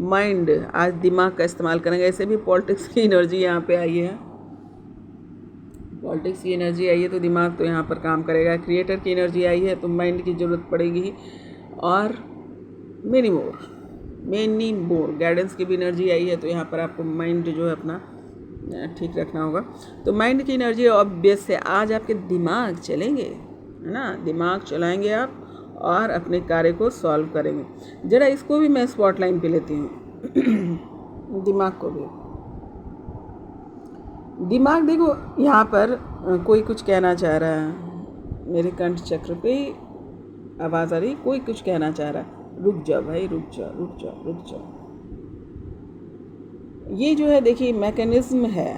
Speaker 1: माइंड, आज दिमाग का इस्तेमाल करेंगे। ऐसे भी पॉलिटिक्स की एनर्जी यहाँ पे आई है, पॉलिटिक्स की एनर्जी आई है तो दिमाग तो यहाँ पर काम करेगा। क्रिएटर की एनर्जी आई है तो माइंड की ज़रूरत पड़ेगी। और मेनी मोर गाइडेंस की भी एनर्जी आई है तो यहाँ पर आपको माइंड जो है अपना ठीक रखना होगा। तो माइंड की एनर्जी ऑब्वियस है, आज आपके दिमाग चलेंगे, है ना, दिमाग चलाएंगे आप और अपने कार्य को सॉल्व करेंगे। ज़रा इसको भी मैं स्पॉटलाइन पे लेती हूँ दिमाग को भी। दिमाग देखो, यहाँ पर कोई कुछ कहना चाह रहा है, मेरे कंठ चक्र पे आवाज़ आ रही, कोई कुछ कहना चाह रहा है, रुक जा भाई, रुक जा रुक जा रुक जा। ये जो है देखिए मैकेनिज्म है,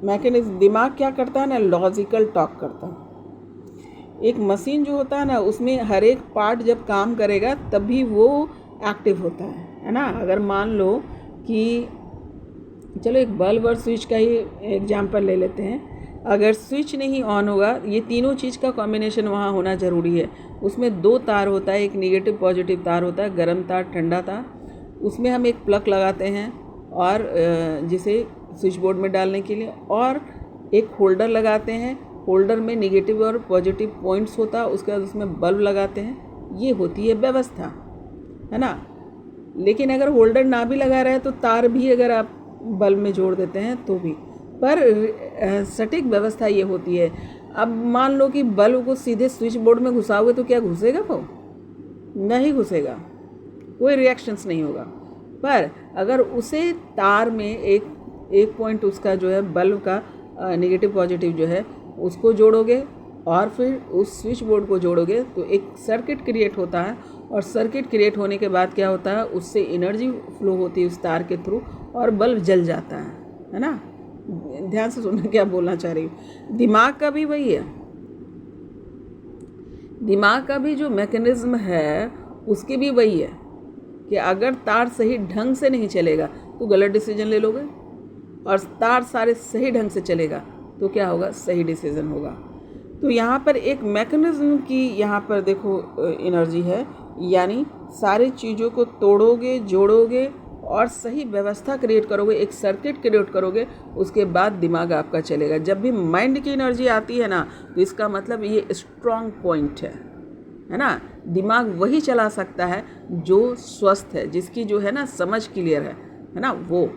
Speaker 1: मैकेनिज्म। दिमाग क्या करता है ना, लॉजिकल टॉक करता है। एक मशीन जो होता है ना, उसमें हर एक पार्ट जब काम करेगा तभी वो एक्टिव होता है ना। अगर मान लो कि चलो एक बल्ब और स्विच का ही एग्जांपल ले लेते हैं। अगर स्विच नहीं ऑन होगा, ये तीनों चीज़ का कॉम्बिनेशन वहाँ होना ज़रूरी है। उसमें 2 तार होता है, एक नेगेटिव पॉजिटिव तार होता है, गर्म तार ठंडा तार। उसमें हम एक प्लग लगाते हैं और जिसे स्विच बोर्ड में डालने के लिए, और एक होल्डर लगाते हैं। होल्डर में नेगेटिव और पॉजिटिव पॉइंट्स होता है, उसके बाद उसमें बल्ब लगाते हैं। ये होती है व्यवस्था, है ना। लेकिन अगर होल्डर ना भी लगा रहे तो तार भी अगर आप बल्ब में जोड़ देते हैं तो भी, पर सटीक व्यवस्था ये होती है। अब मान लो कि बल्ब को सीधे स्विच बोर्ड में घुसाओगे तो क्या घुसेगा वो? नहीं घुसेगा, कोई रिएक्शंस नहीं होगा। पर अगर उसे तार में एक पॉइंट उसका जो है बल्ब का नेगेटिव पॉजिटिव जो है उसको जोड़ोगे और फिर उस स्विच बोर्ड को जोड़ोगे तो एक सर्किट क्रिएट होता है। और सर्किट क्रिएट होने के बाद क्या होता है, उससे एनर्जी फ्लो होती है उस तार के थ्रू और बल्ब जल जाता है ना। ध्यान से सुनना क्या बोलना चाह रही हूँ। दिमाग का भी वही है, दिमाग का भी जो मैकेनिज्म है उसकी भी वही है कि अगर तार सही ढंग से नहीं चलेगा तो गलत डिसीजन ले लोगे, और तार सारे सही ढंग से चलेगा तो क्या होगा, सही डिसीजन होगा। तो यहाँ पर एक मैकेनिज्म की यहाँ पर देखो एनर्जी है, यानी सारी चीज़ों को तोड़ोगे, जोड़ोगे और सही व्यवस्था क्रिएट करोगे, एक सर्किट क्रिएट करोगे, उसके बाद दिमाग आपका चलेगा। जब भी माइंड की एनर्जी आती है ना, तो इसका मतलब ये स्ट्रॉन्ग पॉइंट है ना। दिमाग वही चला सकता है जो स्वस्थ है, जिसकी जो है ना समझ क्लियर है ना वो।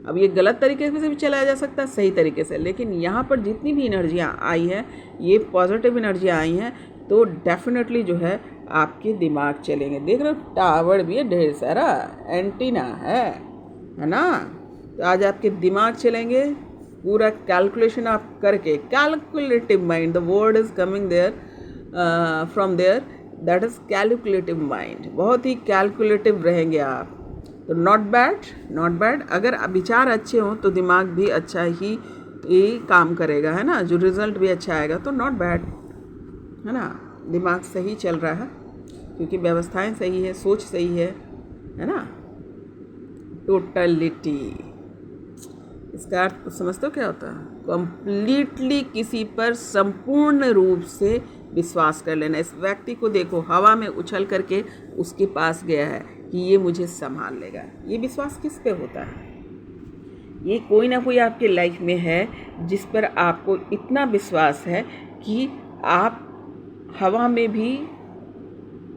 Speaker 1: अब ये गलत तरीके से भी चलाया जा सकता है, सही तरीके से, लेकिन यहाँ पर जितनी भी एनर्जियाँ आई हैं, ये पॉजिटिव एनर्जियाँ आई हैं, तो डेफिनेटली जो है आपके दिमाग चलेंगे। देख रहे हो, टावर भी है ढेर सारा, एंटीना है ना। तो आज आपके दिमाग चलेंगे, पूरा कैलकुलेशन आप करके, calculative mind, the word is coming there from there, that is calculative mind. बहुत ही कैलकुलेटिव रहेंगे आप, तो नॉट बैड। अगर विचार अच्छे हों तो दिमाग भी अच्छा ही काम करेगा, है ना, जो रिज़ल्ट भी अच्छा आएगा, तो नॉट बैड, है ना। दिमाग सही चल रहा है क्योंकि व्यवस्थाएं सही है, सोच सही है ना। टोटलिटी, इसका अर्थ समझते हो क्या होता है? कंप्लीटली किसी पर संपूर्ण रूप से विश्वास कर लेना। इस व्यक्ति को देखो, हवा में उछल करके उसके पास गया है कि ये मुझे संभाल लेगा। ये विश्वास किस पे होता है? ये कोई ना कोई आपके लाइफ में है जिस पर आपको इतना विश्वास है कि आप हवा में भी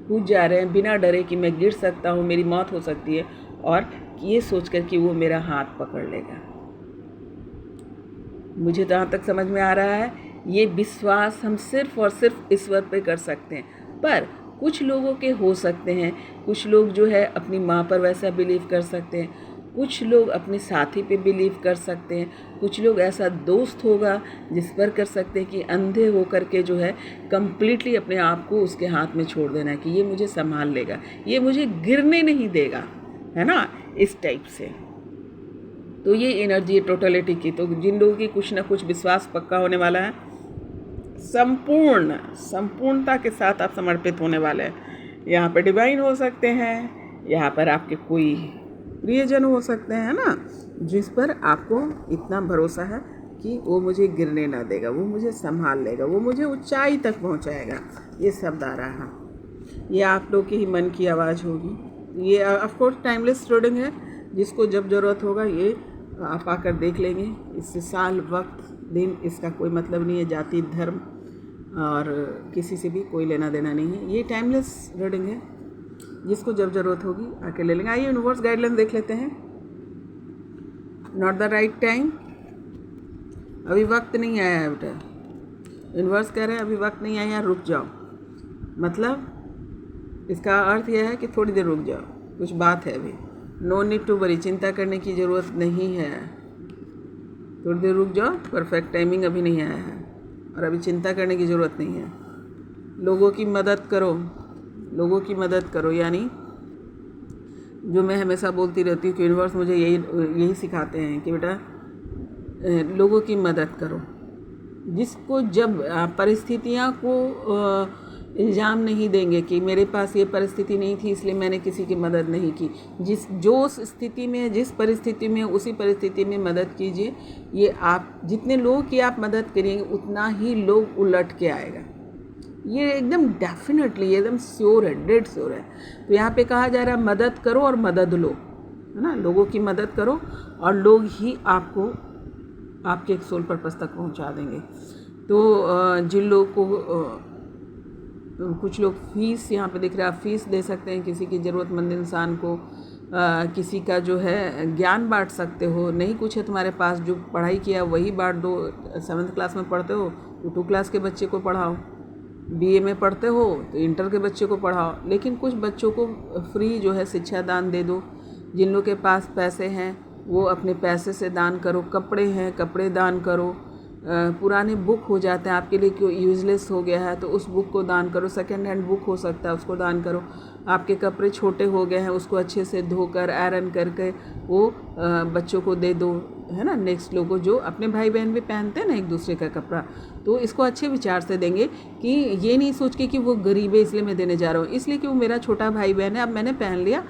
Speaker 1: कूद जा रहे हैं बिना डरे कि मैं गिर सकता हूँ, मेरी मौत हो सकती है, और ये सोच कर कि वो मेरा हाथ पकड़ लेगा। मुझे जहाँ तक समझ में आ रहा है ये विश्वास हम सिर्फ़ और सिर्फ ईश्वर पे कर सकते हैं। पर कुछ लोगों के हो सकते हैं, कुछ लोग जो है अपनी माँ पर वैसा बिलीव कर सकते हैं, कुछ लोग अपने साथी पे बिलीव कर सकते हैं, कुछ लोग ऐसा दोस्त होगा जिस पर कर सकते हैं कि अंधे होकर के जो है कम्प्लीटली अपने आप को उसके हाथ में छोड़ देना कि ये मुझे संभाल लेगा, ये मुझे गिरने नहीं देगा, है ना, इस टाइप से। तो ये एनर्जी है टोटलिटी की। तो जिन लोगों की कुछ ना कुछ विश्वास पक्का होने वाला है, संपूर्णता के साथ आप समर्पित होने वाले हैं। यहाँ पर डिवाइन हो सकते हैं, यहाँ पर आपके कोई प्रियजन हो सकते हैं ना, जिस पर आपको इतना भरोसा है कि वो मुझे गिरने ना देगा, वो मुझे संभाल लेगा, वो मुझे ऊंचाई तक पहुंचाएगा। ये शब्द आ रहा है, ये आप लोग के ही मन की आवाज़ होगी। ये ऑफ कोर्स टाइमलेस रीडिंग है, जिसको जब ज़रूरत होगा ये आप आकर देख लेंगे। इससे साल, वक्त, दिन इसका कोई मतलब नहीं है, जाति, धर्म और किसी से भी कोई लेना देना नहीं है। ये टाइमलेस रीडिंग है, जिसको जब ज़रूरत होगी आके ले लेंगे। आइए यूनिवर्स गाइडलाइन देख लेते हैं। नॉट द राइट टाइम, अभी वक्त नहीं आया है बेटा। यूनिवर्स कह रहे हैं अभी वक्त नहीं आया, रुक जाओ। मतलब इसका अर्थ यह है कि थोड़ी देर रुक जाओ, कुछ बात है अभी। नो नीड टू वरी, चिंता करने की ज़रूरत नहीं है, थोड़ी देर रुक जाओ। परफेक्ट टाइमिंग अभी नहीं आया है और अभी चिंता करने की ज़रूरत नहीं है। लोगों की मदद करो, लोगों की मदद करो, यानी जो मैं हमेशा बोलती रहती हूँ कि यूनिवर्स मुझे यही सिखाते हैं कि बेटा लोगों की मदद करो। जिसको जब परिस्थितियाँ को इल्ज़ाम नहीं देंगे कि मेरे पास ये परिस्थिति नहीं थी इसलिए मैंने किसी की मदद नहीं की। जो स्थिति में, जिस परिस्थिति में, उसी परिस्थिति में मदद कीजिए। ये आप जितने लोगों की आप मदद करेंगे उतना ही लोग उलट के आएगा। ये एकदम डेफिनेटली, एकदम श्योर है, डेड श्योर है। तो यहाँ पे कहा जा रहा है मदद करो और मदद लो, है ना। लोगों की मदद करो और लोग ही आपको आपके एक सोल पर्पस तक पहुँचा देंगे। तो जिन लोगों को कुछ लोग फीस यहाँ पे दिख रहा है, फीस दे सकते हैं किसी की ज़रूरतमंद इंसान को, किसी का जो है ज्ञान बांट सकते हो। नहीं कुछ है तुम्हारे पास, जो पढ़ाई किया वही बांट दो। 7th क्लास में पढ़ते हो तो 2 क्लास के बच्चे को पढ़ाओ, BA में पढ़ते हो तो इंटर के बच्चे को पढ़ाओ। लेकिन कुछ बच्चों को फ्री जो है शिक्षा दान दे दो। जिन लोगों के पास पैसे हैं वो अपने पैसे से दान करो। कपड़े हैं, कपड़े दान करो। पुराने बुक हो जाते हैं आपके लिए, क्यों यूज़लेस हो गया है तो उस बुक को दान करो। सेकंड हैंड बुक हो सकता है, उसको दान करो। आपके कपड़े छोटे हो गए हैं, उसको अच्छे से धोकर आयरन करके वो बच्चों को दे दो, है ना। नेक्स्ट लोगों जो अपने भाई बहन भी पहनते हैं ना एक दूसरे का कपड़ा, तो इसको अच्छे विचार से देंगे कि ये नहीं सोच के कि वो गरीब है इसलिए मैं देने जा रहा हूँ, इसलिए कि वो मेरा छोटा भाई बहन है, अब मैंने पहन लिया,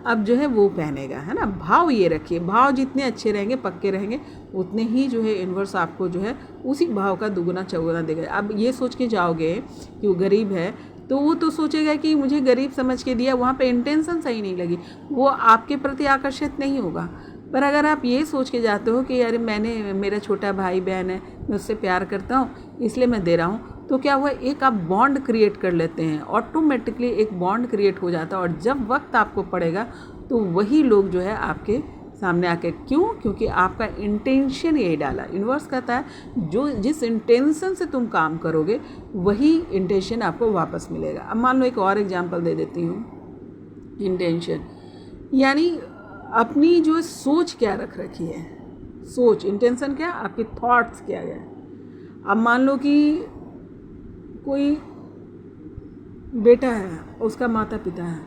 Speaker 1: अब जो है वो पहनेगा, है ना। भाव ये रखिए, भाव जितने अच्छे रहेंगे, पक्के रहेंगे, उतने ही जो है यूनिवर्स आपको जो है उसी भाव का दुगुना चौगुना देगा। अब ये सोच के जाओगे कि वो गरीब है तो वो तो सोचेगा कि मुझे गरीब समझ के दिया, वहाँ पे इंटेंशन सही नहीं लगी, वो आपके प्रति आकर्षित नहीं होगा। पर अगर आप ये सोच के जाते हो कि अरे मेरा छोटा भाई बहन है, मैं उससे प्यार करता हूँ इसलिए मैं दे रहा हूँ, तो क्या हुआ, एक आप बॉन्ड क्रिएट कर लेते हैं। ऑटोमेटिकली एक बॉन्ड क्रिएट हो जाता है और जब वक्त आपको पड़ेगा तो वही लोग जो है आपके सामने आके, क्यों, क्योंकि आपका इंटेंशन यही डाला। यूनिवर्स कहता है जो जिस इंटेंशन से तुम काम करोगे वही इंटेंशन आपको वापस मिलेगा। अब मान लो एक और एग्जांपल दे देती हूँ। इंटेंशन यानी अपनी जो सोच क्या रख रखी है, सोच, इंटेंशन क्या, आपके थॉट्स क्या है। अब मान लो कि कोई बेटा है, उसका माता पिता है,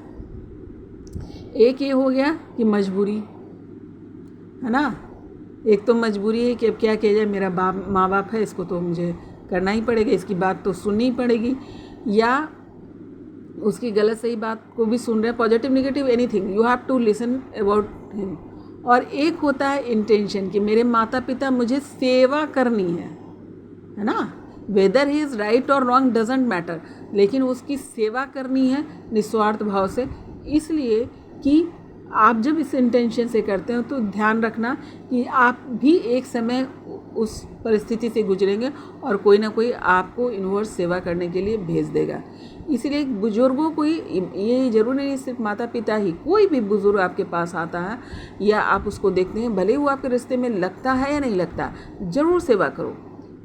Speaker 1: एक ये हो गया कि मजबूरी है ना, एक तो मजबूरी है कि अब क्या किया जाए, मेरा माँ बाप है, इसको तो मुझे करना ही पड़ेगा, इसकी बात तो सुननी ही पड़ेगी, या उसकी गलत सही बात को भी सुन रहे हैं, positive negative anything you have to listen about him. और एक होता है इंटेंशन कि मेरे माता पिता मुझे सेवा करनी है ना, वेदर ही इज़ राइट और रॉन्ग डजेंट मैटर, लेकिन उसकी सेवा करनी है निस्वार्थ भाव से। इसलिए कि आप जब इस इंटेंशन से करते हो तो ध्यान रखना कि आप भी एक समय उस परिस्थिति से गुजरेंगे और कोई ना कोई आपको यूनिवर्स सेवा करने के लिए भेज देगा। इसलिए बुज़ुर्गों को ये ज़रूरी नहीं सिर्फ माता पिता ही, कोई भी बुज़ुर्ग आपके पास आता है या आप उसको देखते हैं, भले वो आपके रिश्ते में लगता है या नहीं लगता, ज़रूर सेवा करो।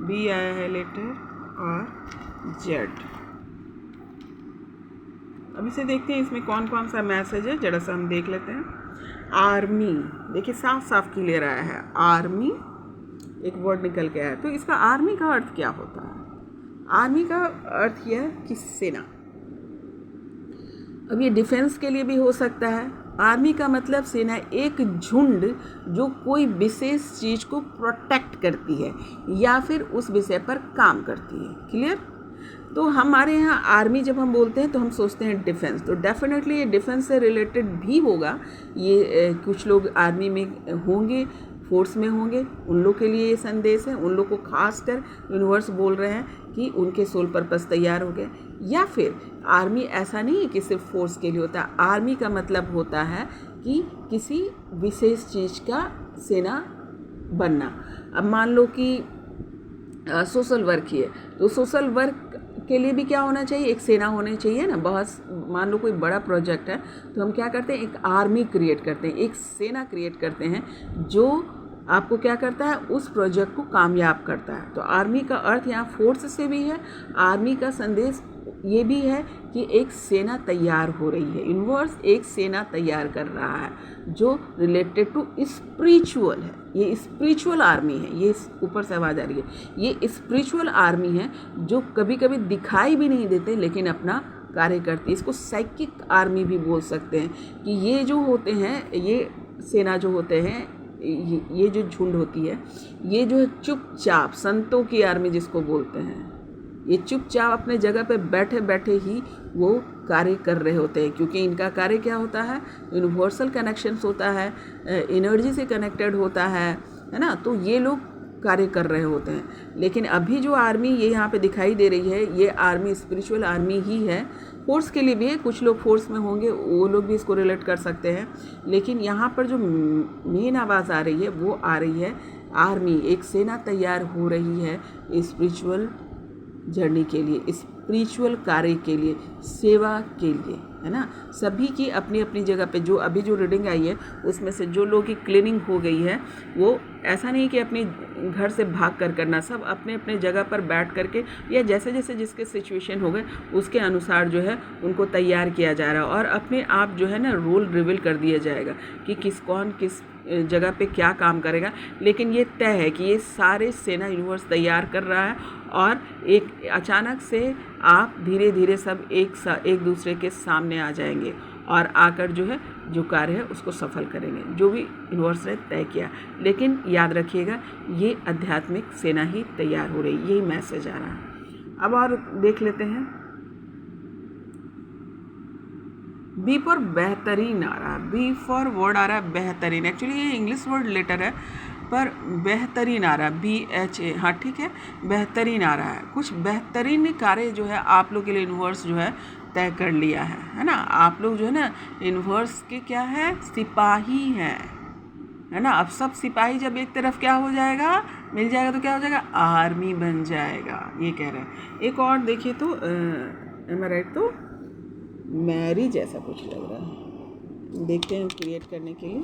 Speaker 1: बी आया है लेटर और जेड। अब इसे देखते हैं इसमें कौन कौन सा मैसेज है, जरा सा हम देख लेते हैं। आर्मी, देखिए साफ साफ क्लियर आया है, आर्मी एक वर्ड निकल के आया। तो इसका आर्मी का अर्थ क्या होता है? आर्मी का अर्थ यह है कि सेना। अब ये डिफेंस के लिए भी हो सकता है। आर्मी का मतलब सेना, एक झुंड जो कोई विशेष चीज़ को प्रोटेक्ट करती है या फिर उस विषय पर काम करती है। क्लियर? तो हमारे यहाँ आर्मी जब हम बोलते हैं तो हम सोचते हैं डिफेंस, तो डेफिनेटली ये डिफेंस से रिलेटेड भी होगा। ये कुछ लोग आर्मी में होंगे, फोर्स में होंगे, उन लोग के लिए ये संदेश है। उन लोग को खास कर यूनिवर्स बोल रहे हैं कि उनके सोल पर्पस तैयार हो गए। या फिर आर्मी ऐसा नहीं है कि सिर्फ फोर्स के लिए होता है। आर्मी का मतलब होता है कि किसी विशेष चीज़ का सेना बनना। अब मान लो कि सोशल वर्क ही है, तो सोशल वर्क के लिए भी क्या होना चाहिए? एक सेना होनी चाहिए ना। बहुत मान लो कोई बड़ा प्रोजेक्ट है तो हम क्या करते हैं? एक आर्मी क्रिएट करते हैं, एक सेना क्रिएट करते हैं जो आपको क्या करता है? उस प्रोजेक्ट को कामयाब करता है। तो आर्मी का अर्थ यहाँ फोर्स से भी है। आर्मी का संदेश ये भी है कि एक सेना तैयार हो रही है। यूनिवर्स एक सेना तैयार कर रहा है जो रिलेटेड टू स्पिरिचुअल है। ये स्पिरिचुअल आर्मी है। ये ऊपर से आवाज़ आ रही है। ये स्पिरिचुअल आर्मी है जो कभी कभी दिखाई भी नहीं देते लेकिन अपना कार्य करती है। इसको साइकिक आर्मी भी बोल सकते हैं कि ये जो होते हैं, ये सेना जो होते हैं, ये जो झुंड होती है, ये जो है चुपचाप, संतों की आर्मी जिसको बोलते हैं, ये चुपचाप अपने जगह पे बैठे बैठे ही वो कार्य कर रहे होते हैं। क्योंकि इनका कार्य क्या होता है? यूनिवर्सल कनेक्शंस होता है, एनर्जी से कनेक्टेड होता है ना। तो ये लोग कार्य कर रहे होते हैं। लेकिन अभी जो आर्मी ये यहाँ पे दिखाई दे रही है, ये आर्मी स्पिरिचुअल आर्मी ही है। फोर्स के लिए भी है, कुछ लोग फोर्स में होंगे, वो लोग भी इसको रिलेट कर सकते हैं। लेकिन यहाँ पर जो मेन आवाज़ आ रही है वो आ रही है आर्मी, एक सेना तैयार हो रही है स्पिरिचुअल जर्नी के लिए, स्पिरिचुअल कार्य के लिए, सेवा के लिए, है ना। सभी की अपनी अपनी जगह पे, जो अभी जो रीडिंग आई है उसमें से जो लोगों की क्लीनिंग हो गई है, वो ऐसा नहीं कि अपनी घर से भाग कर करना, सब अपने अपने जगह पर बैठ करके या जैसे जैसे जिसके सिचुएशन हो गए उसके अनुसार जो है उनको तैयार किया जा रहा है। और अपने आप जो है ना रोल रिवील कर दिया जाएगा कि कौन किस जगह पे क्या काम करेगा। लेकिन ये तय है कि ये सारे सेना यूनिवर्स तैयार कर रहा है और एक अचानक से आप धीरे धीरे सब एक दूसरे के सामने आ जाएंगे और आकर जो है जो कार्य है उसको सफल करेंगे, जो भी यूनिवर्स ने तय किया। लेकिन याद रखिएगा ये आध्यात्मिक सेना ही तैयार हो रही, यही मैसेज आ रहा है। अब और देख लेते हैं। बी फॉर बेहतरीन आ रहा है, बी फॉर वर्ड आ रहा है बेहतरीन। एक्चुअली ये इंग्लिश वर्ड लेटर है पर बेहतरीन आ रहा है, BHA, हाँ ठीक है, बेहतरीन आ रहा है। कुछ बेहतरीन कार्य जो है आप लोग के लिए यूनिवर्स जो है तय कर लिया है ना। आप लोग जो है ना यूनिवर्स के क्या है? सिपाही हैं, है ना। अब सब सिपाही जब एक तरफ क्या हो जाएगा, मिल जाएगा तो क्या हो जाएगा? आर्मी बन जाएगा, ये कह रहे हैं। एक और देखिए तो एम आई राइट, तो मैरी जैसा कुछ लग रहा है, देखते हैं क्रिएट करने के लिए।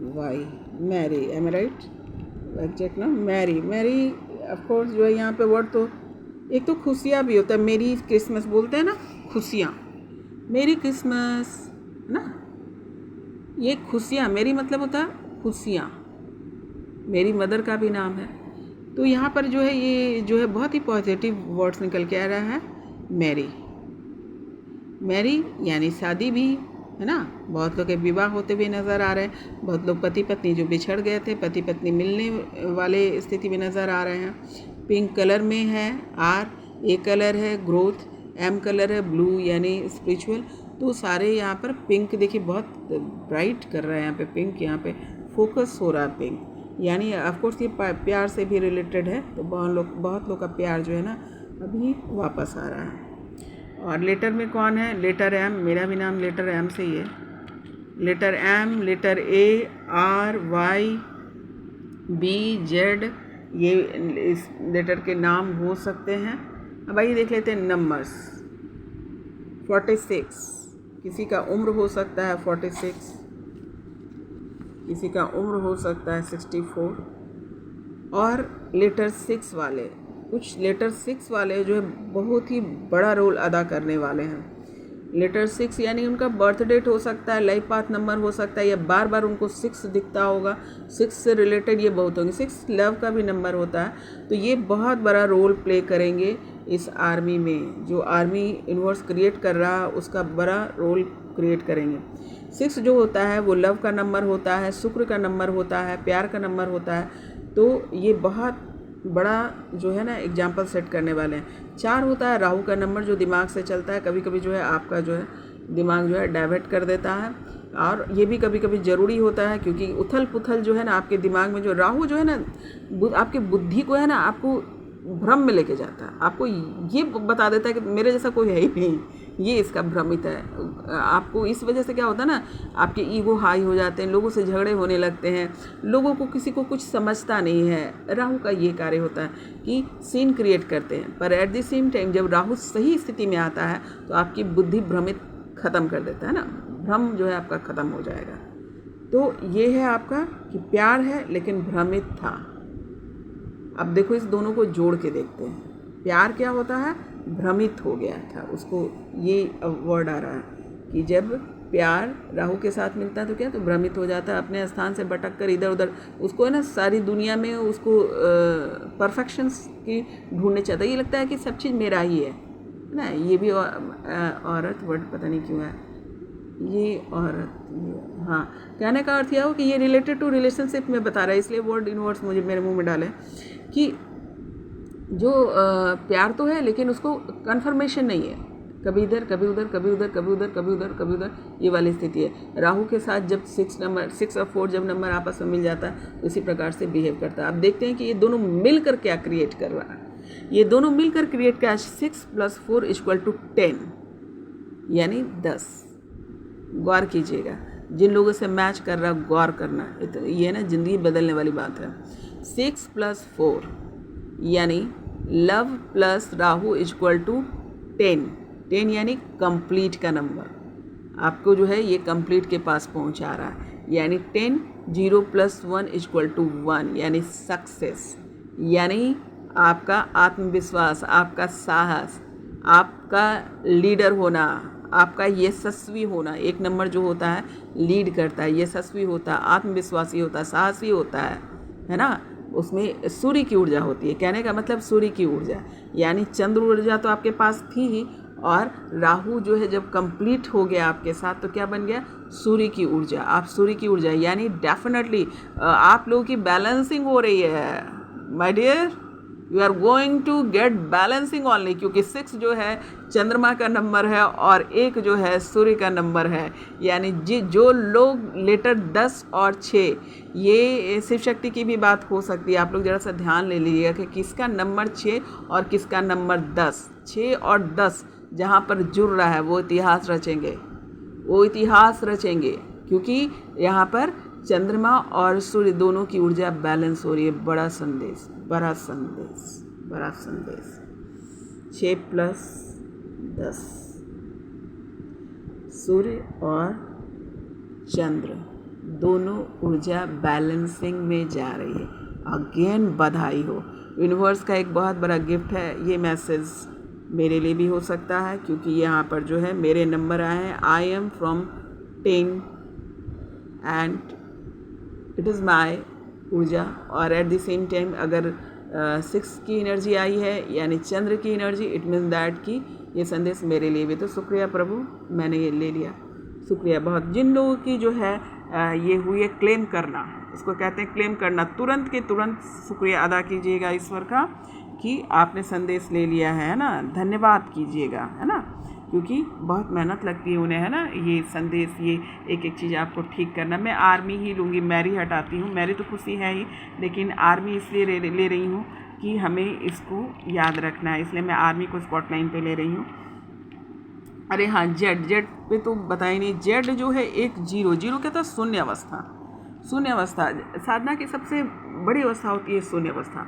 Speaker 1: MARY, मैरी, एम आई राइट? एग्जैक्ट ना, मैरी। मैरी ऑफ कोर्स जो है यहाँ पे वर्ड तो एक तो खुशियाँ भी होता है, मेरी क्रिसमस बोलते हैं ना, खुशियाँ, मेरी क्रिसमस ना, ये खुशियाँ, मेरी मतलब होता है खुशियाँ। मेरी मदर का भी नाम है। तो यहाँ पर जो है ये जो है बहुत ही पॉजिटिव वर्ड्स निकल के आ रहा है। मैरी, मैरी यानी शादी भी, है ना। बहुत लोग के विवाह होते हुए नज़र आ रहे हैं। बहुत लोग पति पत्नी जो बिछड़ गए थे, पति पत्नी मिलने वाले स्थिति में नज़र आ रहे हैं। पिंक कलर में है R, A कलर है ग्रोथ, M कलर है ब्लू यानी स्पिरिचुअल। तो सारे यहाँ पर पिंक देखिए बहुत ब्राइट कर रहा है। यहाँ पे पिंक, यहाँ पे फोकस हो रहा है पिंक, यानी ऑफकोर्स ये प्यार से भी रिलेटेड है। तो बहुत लोग का प्यार जो है ना अभी वापस आ रहा है। और लेटर में कौन है? लेटर M, मेरा भी नाम लेटर M से ही है। Letter M, letter A, R, Y, B, Z, ये इस लेटर के नाम हो सकते हैं। अब आइए देख लेते हैं नंबर्स। 46, किसी का उम्र हो सकता है 46, किसी का उम्र हो सकता है 64। और लेटर 6 वाले, कुछ लेटर 6 वाले जो है बहुत ही बड़ा रोल अदा करने वाले हैं। लेटर 6 यानी उनका बर्थ डेट हो सकता है, लाइफ पाथ नंबर हो सकता है, या बार बार उनको 6 दिखता होगा। 6 से रिलेटेड ये बहुत होंगे। 6 लव का भी नंबर होता है। तो ये बहुत बड़ा रोल प्ले करेंगे इस आर्मी में। जो आर्मी यूनिवर्स क्रिएट कर रहा है उसका बड़ा रोल क्रिएट करेंगे। 6 जो होता है वो लव का नंबर होता है, शुक्र का नंबर होता है, प्यार का नंबर होता है। तो ये बहुत बड़ा जो है ना एग्जाम्पल सेट करने वाले हैं। 4 होता है राहु का नंबर, जो दिमाग से चलता है। कभी कभी जो है आपका जो है दिमाग जो है डाइवर्ट कर देता है, और ये भी कभी कभी ज़रूरी होता है, क्योंकि उथल पुथल जो है ना आपके दिमाग में, जो राहु जो है ना आपके बुद्धि को है ना आपको भ्रम में लेके जाता है। आपको ये बता देता है कि मेरे जैसा कोई है ही नहीं, ये इसका भ्रमित है। आपको इस वजह से क्या होता है ना, आपके ईगो हाई हो जाते हैं, लोगों से झगड़े होने लगते हैं, लोगों को किसी को कुछ समझता नहीं है। राहु का ये कार्य होता है कि सीन क्रिएट करते हैं, पर एट द सेम टाइम जब राहु सही स्थिति में आता है तो आपकी बुद्धि भ्रमित ख़त्म कर देता है ना, भ्रम जो है आपका ख़त्म हो जाएगा। तो ये है आपका कि प्यार है लेकिन भ्रमित था। अब देखो इस दोनों को जोड़ के देखते हैं। प्यार क्या होता है, भ्रमित हो गया था, उसको ये वर्ड आ रहा है कि जब प्यार राहु के साथ मिलता है तो क्या, तो भ्रमित हो जाता है, अपने स्थान से भटक कर इधर उधर, उसको है ना सारी दुनिया में उसको परफेक्शंस की ढूंढने चाहता है। ये लगता है कि सब चीज़ मेरा ही है ना। ये भी औरत वर्ड पता नहीं क्यों है, ये औरत, हाँ, कहने का अर्थ यह हो कि ये रिलेटेड टू रिलेशनशिप में बता रहा है, इसलिए वर्ड इनवर्स मुझे मेरे मुंह में डाले कि जो प्यार तो है लेकिन उसको कन्फर्मेशन नहीं है, कभी इधर कभी उधर, कभी उधर कभी उधर, कभी उधर कभी उधर, ये वाली स्थिति है। राहु के साथ जब 6 और 4 जब नंबर आपस में मिल जाता है तो इसी प्रकार से बिहेव करता है। अब देखते हैं कि ये दोनों मिलकर क्या क्रिएट कर रहा है। ये दोनों मिलकर क्रिएट क्या, 6 + 4 = 10 यानी 10। गौर कीजिएगा, जिन लोगों से मैच कर रहा गौर करना, ये ना ज़िंदगी बदलने वाली बात है। 6 + 4 यानी लव प्लस राहु = 10। 10 यानी कंप्लीट का नंबर, आपको जो है ये कंप्लीट के पास पहुंचा रहा है। यानी 10, 0 + 1 = 1 यानी सक्सेस, यानी आपका आत्मविश्वास, आपका साहस, आपका लीडर होना, आपका यशस्वी होना। एक नंबर जो होता है लीड करता है, यशस्वी होता है, आत्मविश्वासी होता है, साहसी होता है ना। उसमें सूर्य की ऊर्जा होती है। कहने का मतलब सूर्य की ऊर्जा, यानी चंद्र ऊर्जा तो आपके पास थी ही, और राहु जो है जब कंप्लीट हो गया आपके साथ तो क्या बन गया, सूर्य की ऊर्जा। आप सूर्य की ऊर्जा, यानी डेफिनेटली आप लोगों की बैलेंसिंग हो रही है my dear, you are going to get balancing only, क्योंकि 6 जो है चंद्रमा का नंबर है और 1 जो है सूर्य का नंबर है। यानी जो लोग लेटर 10 और 6, ये शिव शक्ति की भी बात हो सकती है। आप लोग ज़रा सा ध्यान ले लीजिएगा कि किसका नंबर 6 और किसका नंबर 10। 6 और 10 जहाँ पर जुड़ रहा है वो इतिहास रचेंगे, वो इतिहास रचेंगे, क्योंकि यहाँ पर चंद्रमा और सूर्य दोनों की ऊर्जा बैलेंस हो रही है। बड़ा संदेश, बड़ा संदेश, बड़ा संदेश। 6 + 10 सूर्य और चंद्र दोनों ऊर्जा बैलेंसिंग में जा रही है। अगेन बधाई हो, यूनिवर्स का एक बहुत बड़ा गिफ्ट है। ये मैसेज मेरे लिए भी हो सकता है, क्योंकि यहाँ पर जो है मेरे नंबर आए हैं, I am from 10 and it is माई ऊर्जा। और एट द सेम टाइम अगर 6 की एनर्जी आई है यानी चंद्र की एनर्जी, इट मीन्स दैट कि ये संदेश मेरे लिए भी। तो शुक्रिया प्रभु, मैंने ये ले लिया, शुक्रिया बहुत। जिन लोगों की जो है ये हुई है क्लेम करना, इसको कहते हैं क्लेम करना, तुरंत के तुरंत शुक्रिया अदा कीजिएगा ईश्वर का कि आपने संदेश ले लिया है ना। धन्यवाद कीजिएगा, है ना, क्योंकि बहुत मेहनत लगती है उन्हें, है ना, ये संदेश, ये एक एक चीज़ आपको ठीक करना। मैं आर्मी ही लूँगी, मैरी हटाती हूँ, मैरी तो खुशी है ही, लेकिन आर्मी इसलिए ले रही हूँ कि हमें इसको याद रखना है, इसलिए मैं आर्मी को स्पॉटलाइन पे ले रही हूँ। अरे हाँ, जेड पे तो बताया नहीं। जेड जो है एक 0 कहता है शून्य अवस्था। शून्य अवस्था साधना की सबसे बड़ी अवस्था होती है, शून्य अवस्था।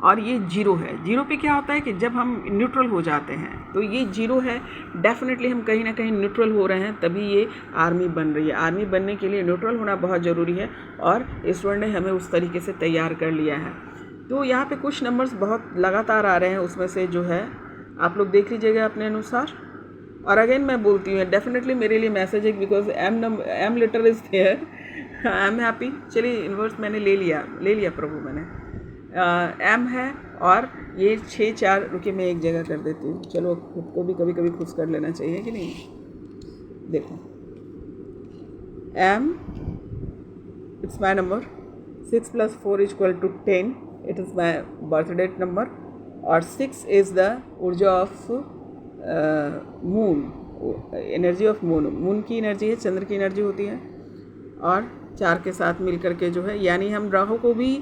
Speaker 1: और ये जीरो है। जीरो पे क्या होता है कि जब हम न्यूट्रल हो जाते हैं, तो ये जीरो है, डेफिनेटली हम कहीं ना कहीं न्यूट्रल हो रहे हैं, तभी ये आर्मी बन रही है। आर्मी बनने के लिए न्यूट्रल होना बहुत ज़रूरी है और ईश्वर ने हमें उस तरीके से तैयार कर लिया है। तो यहाँ पे कुछ नंबर्स बहुत लगातार आ रहे हैं, उसमें से जो है आप लोग देख लीजिएगा अपने अनुसार। और अगेन मैं बोलती हूँ, डेफिनेटली मेरे लिए मैसेज है, because M letter is there, I am happy. चलिए इन्वर्स मैंने ले लिया प्रभु मैंने, एम है और ये 6 4, रुकिए मैं एक जगह कर देती हूँ। चलो खुद को भी कभी कभी खुश कर लेना चाहिए कि नहीं। देखो M, it's my number, 6 + 4 = 10, it is my birth date number. और 6 is the urja of moon, energy of moon. Moon की एनर्जी है, चंद्र की एनर्जी होती है। और 4 के साथ मिल करके जो है, यानी हम राहु को भी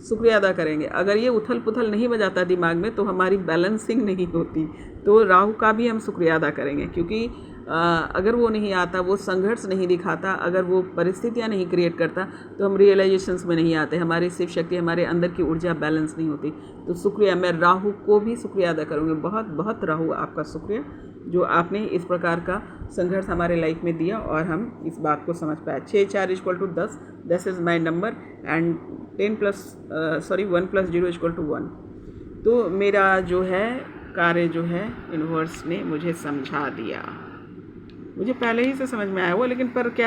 Speaker 1: शुक्रिया अदा करेंगे। अगर ये उथल पुथल नहीं बजाता दिमाग में तो हमारी बैलेंसिंग नहीं होती, तो राहु का भी हम शुक्रिया अदा करेंगे, क्योंकि अगर वो नहीं आता, वो संघर्ष नहीं दिखाता, अगर वो परिस्थितियाँ नहीं क्रिएट करता, तो हम रियलाइजेशंस में नहीं आते, हमारी शिव शक्ति, हमारे अंदर की ऊर्जा बैलेंस नहीं होती। तो शुक्रिया, मैं राहु को भी शुक्रिया अदा करूँगी। बहुत बहुत राहु आपका शुक्रिया, जो आपने इस प्रकार का संघर्ष हमारे लाइफ में दिया और हम इस बात को समझ पाए। 6 4 = 10, this is my number and 1 + 0 = 1। तो मेरा जो है कार्य जो है यूनिवर्स ने मुझे समझा दिया। मुझे पहले ही से समझ में आया हुआ, लेकिन पर क्या है